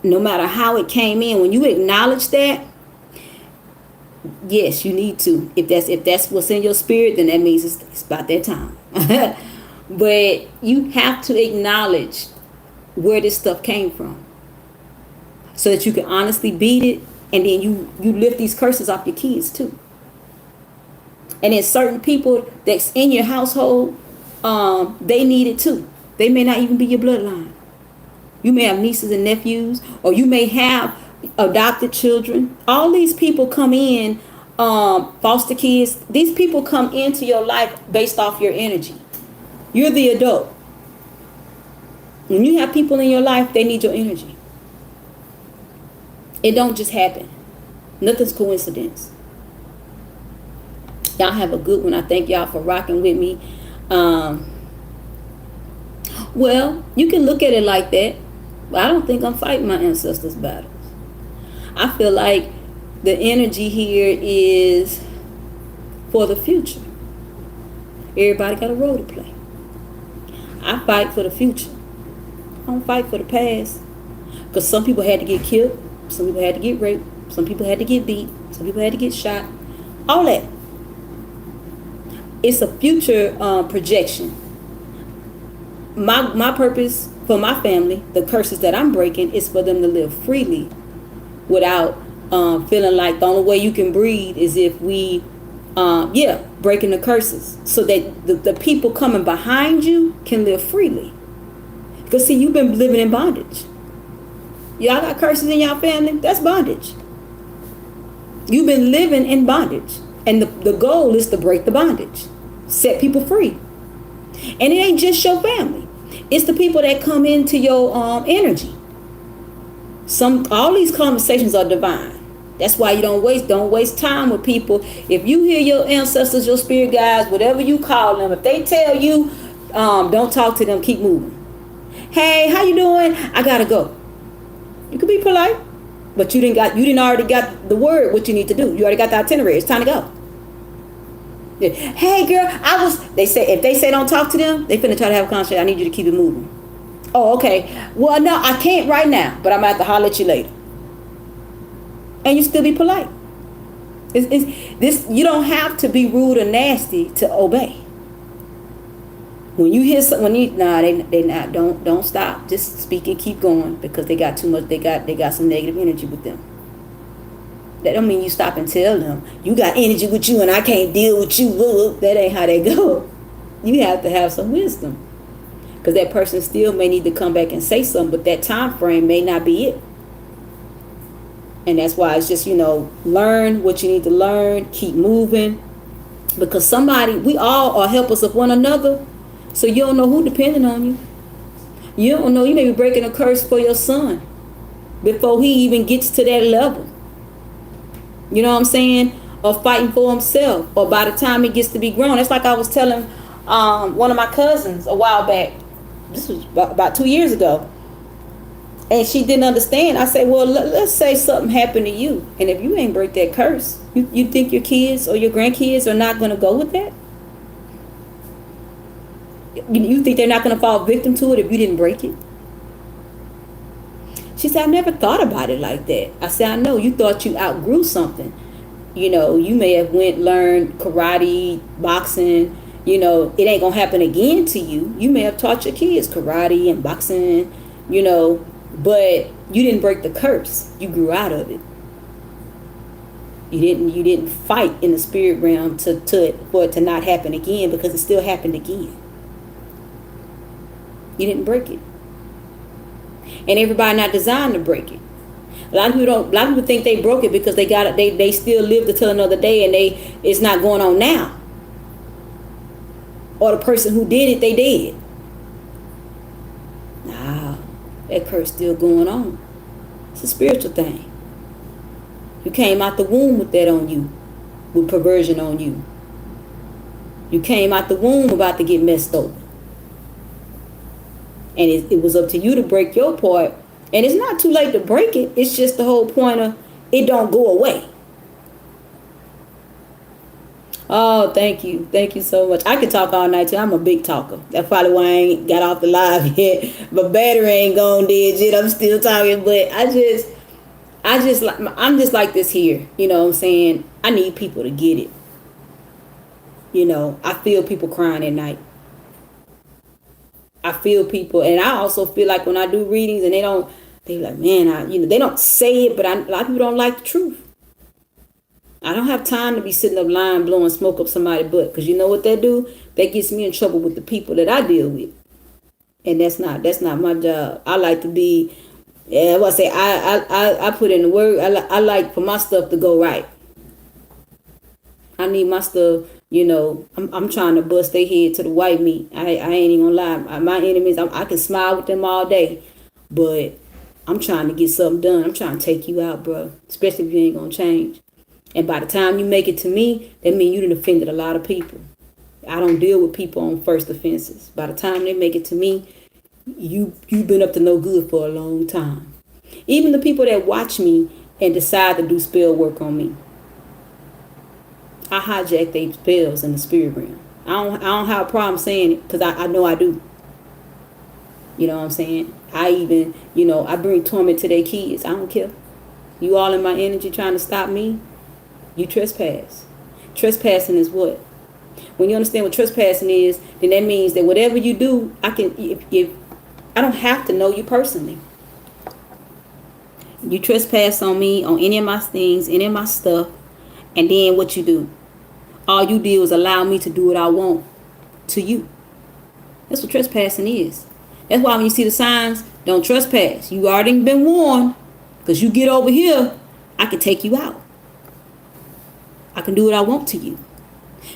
no matter how it came in, when you acknowledge that, yes, you need to. If that's what's in your spirit, then that means it's about that time. But you have to acknowledge where this stuff came from, so that you can honestly beat it, and then you lift these curses off your kids too. And then certain people that's in your household, they need it too. They may not even be your bloodline. You may have nieces and nephews, or you may have adopted children. All these people come in, foster kids. These people come into your life based off your energy. You're the adult. When you have people in your life, they need your energy. It don't just happen. Nothing's coincidence. Y'all have a good one. I thank y'all for rocking with me. Well, you can look at it like that, but I don't think I'm fighting my ancestors' battles. I feel like the energy here is for the future. Everybody got a role to play. I fight for the future. I don't fight for the past. Because some people had to get killed. Some people had to get raped. Some people had to get beat. Some people had to get shot. All that. It's a future projection. My purpose for my family, the curses that I'm breaking, is for them to live freely without feeling like the only way you can breathe is if we, breaking the curses, so that the people coming behind you can live freely. Because see, you've been living in bondage. Y'all got curses in y'all family? That's bondage. You've been living in bondage. And the goal is to break the bondage. Set people free. And it ain't just your family. It's the people that come into your energy. All these conversations are divine. That's why you don't waste time with people. If you hear your ancestors, your spirit guides, whatever you call them, if they tell you, don't talk to them, keep moving. Hey, how you doing? I gotta go. You can be polite, but you didn't already got the word what you need to do. You already got the itinerary. It's time to go. Hey girl, if they say don't talk to them, they finna try to have a conversation. I need you to keep it moving. Oh, okay. Well, no, I can't right now, but I'm gonna have to holler at you later. And you still be polite. You don't have to be rude or nasty to obey. When you hear something, they not. Don't stop. Just speak and keep going, because they got too much. They got some negative energy with them. That don't mean you stop and tell them you got energy with you and I can't deal with you. That ain't how they go. You have to have some wisdom, because that person still may need to come back and say something, but that time frame may not be it. And that's why it's just, learn what you need to learn, keep moving, because we all are helpers of one another. So you don't know who depending on you. You don't know, you may be breaking a curse for your son before he even gets to that level. You know what I'm saying? Or fighting for himself, or by the time he gets to be grown. It's like I was telling one of my cousins a while back. This was about 2 years ago. And she didn't understand. I said, well, let's say something happened to you. And if you ain't break that curse, you think your kids or your grandkids are not going to go with that? You think they're not going to fall victim to it if you didn't break it? She said, I never thought about it like that. I said, I know. You thought you outgrew something. You may have learned karate, boxing. It ain't going to happen again to you. You may have taught your kids karate and boxing, but You didn't break the curse. You grew out of it. You didn't fight in the spirit realm for it to not happen again, because it still happened again. You didn't break it. And everybody not designed to break it. A lot of people think they broke it because they still live to tell another day, and it's not going on now. Or the person who did it, they did. Nah, that curse still going on. It's a spiritual thing. You came out the womb with that on you, with perversion on you. You came out the womb about to get messed over. And it was up to you to break your part. And it's not too late to break it. It's just the whole point of it don't go away. Oh, thank you. Thank you so much. I could talk all night too. I'm a big talker. That's probably why I ain't got off the live yet. My battery ain't gone dead yet. I'm still talking. But I'm just like this here. You know what I'm saying? I need people to get it. You know, I feel people crying at night. I feel people, and I also feel like when I do readings and they like, man, they don't say it, but a lot of people don't like the truth. I don't have time to be sitting up lying, blowing smoke up somebody's butt, because you know what that do? That gets me in trouble with the people that I deal with, and that's not my job. I like to be, I put in the work. I like for my stuff to go right. I need my stuff. I'm trying to bust their head to the white meat. I ain't even gonna lie. My enemies, I can smile with them all day, but I'm trying to get something done. I'm trying to take you out, bro. Especially if you ain't gonna change. And by the time you make it to me, that means you done offended a lot of people. I don't deal with people on first offenses. By the time they make it to me, you've been up to no good for a long time. Even the people that watch me and decide to do spell work on me, I hijack their spells in the spirit realm. I don't have a problem saying it, because I know I do. You know what I'm saying? I even, I bring torment to their kids. I don't care. You all in my energy trying to stop me, you trespass. Trespassing is what? When you understand what trespassing is, then that means that whatever you do, if I don't have to know you personally. You trespass on me, on any of my things, any of my stuff, and then what you do? All you do is allow me to do what I want to you. That's what trespassing is. That's why when you see the signs, don't trespass. You already been warned. Because you get over here, I can take you out. I can do what I want to you.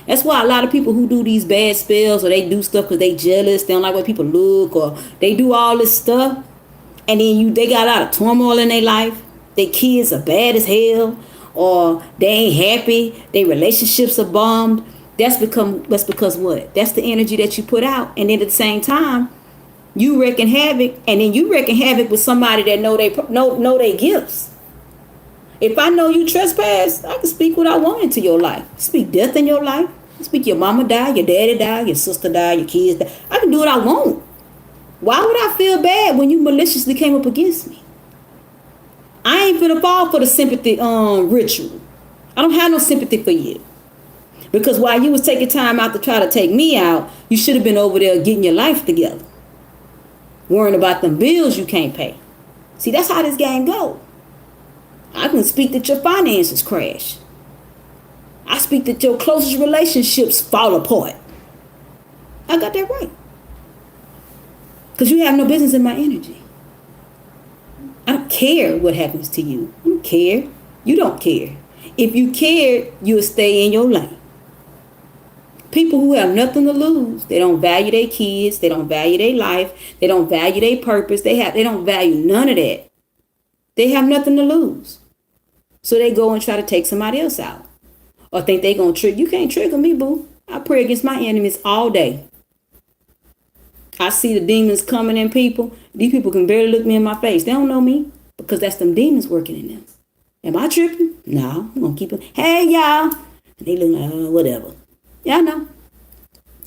That's why a lot of people who do these bad spells, or they do stuff because they jealous, they don't like what people look, or they do all this stuff, and then they got a lot of turmoil in their life. Their kids are bad as hell, or they ain't happy, their relationships are bombed. That's because what? That's the energy that you put out. And then at the same time, you wreaking havoc, and then you wreaking havoc with somebody that know they gifts. If I know you trespass, I can speak what I want into your life. Speak death in your life. Speak your mama die, your daddy die, your sister die, your kids die. I can do what I want. Why would I feel bad when you maliciously came up against me? I ain't finna fall for the sympathy ritual. I don't have no sympathy for you. Because while you was taking time out to try to take me out, you should have been over there getting your life together. Worrying about them bills you can't pay. See, that's how this game go. I can speak that your finances crash. I speak that your closest relationships fall apart. I got that right. Because you have no business in my energy. I don't care what happens to you. I don't care. You don't care. If you cared, you'll stay in your lane. People who have nothing to lose, they don't value their kids, they don't value their life, they don't value their purpose, they don't value none of that. They have nothing to lose. So they go and try to take somebody else out. Or think they gonna trigger. You can't trigger me, boo. I pray against my enemies all day. I see the demons coming in people. These people can barely look me in my face. They don't know me because that's them demons working in them. Am I tripping? No, I'm gonna keep it. Hey y'all. And they look like whatever. Yeah, I know.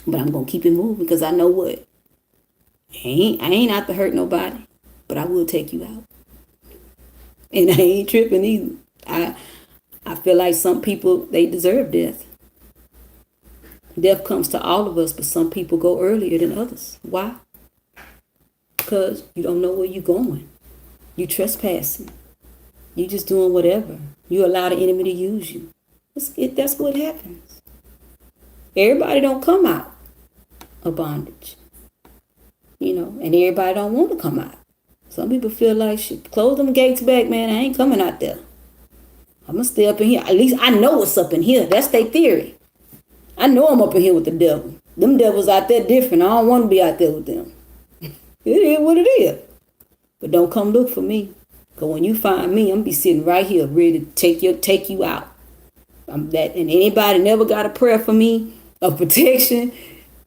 But I'm gonna keep it moving because I know what. I ain't out to hurt nobody. But I will take you out. And I ain't tripping either. I feel like some people, they deserve death. Death comes to all of us, but some people go earlier than others. Why? Because you don't know where you're going. You trespassing. You just doing whatever. You allow the enemy to use you. That's what happens. Everybody don't come out of bondage. And everybody don't want to come out. Some people feel like, shit, close them gates back, man. I ain't coming out there. I'm going to stay up in here. At least I know what's up in here. That's their theory. I know I'm up in here with the devil. Them devils out there different. I don't want to be out there with them. It is what it is. But don't come look for me. Because when you find me, I'm going to be sitting right here ready to take you out. And anybody never got a prayer for me of protection.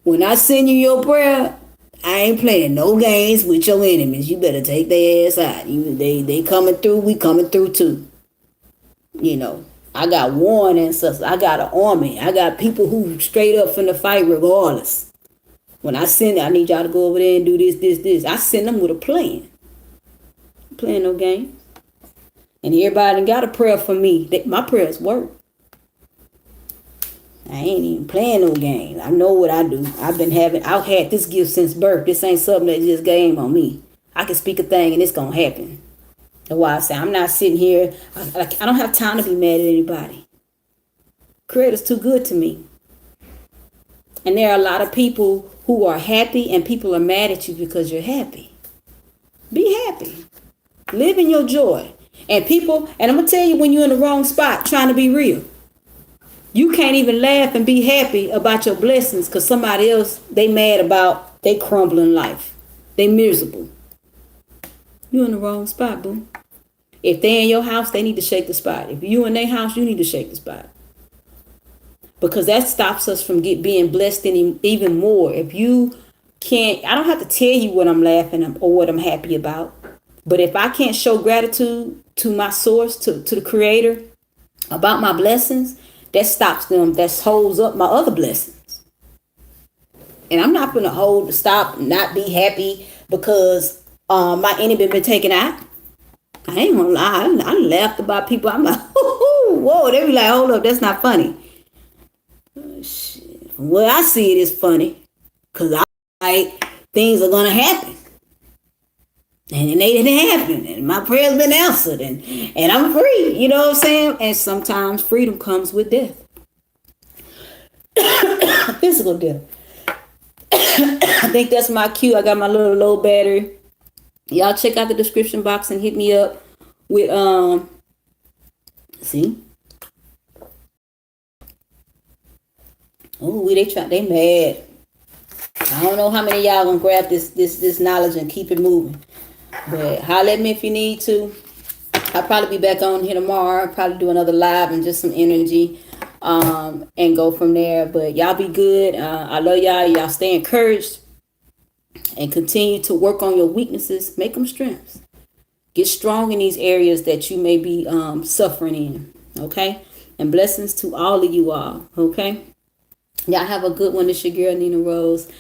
When I send you your prayer, I ain't playing no games with your enemies. You better take their ass out. They coming through, we coming through too. I got warring ancestors. I got an army. I got people who straight up finna fight regardless. When I need y'all to go over there and do this. I send them with a plan. I'm playing no games. And everybody got a prayer for me. My prayers work. I ain't even playing no games. I know what I do. I've had this gift since birth. This ain't something that just came on me. I can speak a thing and it's gonna happen. That's why I say I'm not sitting here. I don't have time to be mad at anybody. Creator's too good to me. And there are a lot of people who are happy and people are mad at you because you're happy. Be happy. Live in your joy. And I'm going to tell you when you're in the wrong spot trying to be real. You can't even laugh and be happy about your blessings because somebody else, they mad about they crumbling life. They miserable. You in the wrong spot, boo. If they in your house, they need to shake the spot. If you in their house, you need to shake the spot. Because that stops us from being blessed even more. If you can't, I don't have to tell you what I'm laughing or what I'm happy about. But if I can't show gratitude to my source, to the creator about my blessings, that stops them, that holds up my other blessings. And I'm not going to stop, not be happy because my enemy been taken out. I ain't gonna lie. I laughed about people. I'm like, whoa. They be like, hold up, that's not funny. Shit. Well, I see it is funny. Because I like things are going to happen. And they didn't happen. And my prayer's been answered. And I'm free. You know what I'm saying? And sometimes freedom comes with death. Physical death. I think that's my cue. I got my little low battery. Y'all check out the description box and hit me up with see. Oh, they mad. I don't know how many of y'all gonna grab this knowledge and keep it moving. But holler at me if you need to. I'll probably be back on here tomorrow. I'll probably do another live and just some energy. And go from there. But y'all be good. I love y'all. Y'all stay encouraged. And continue to work on your weaknesses. Make them strengths. Get strong in these areas that you may be suffering in. Okay? And blessings to all of you all. Okay? Y'all have a good one. It's your girl, NeenaRose.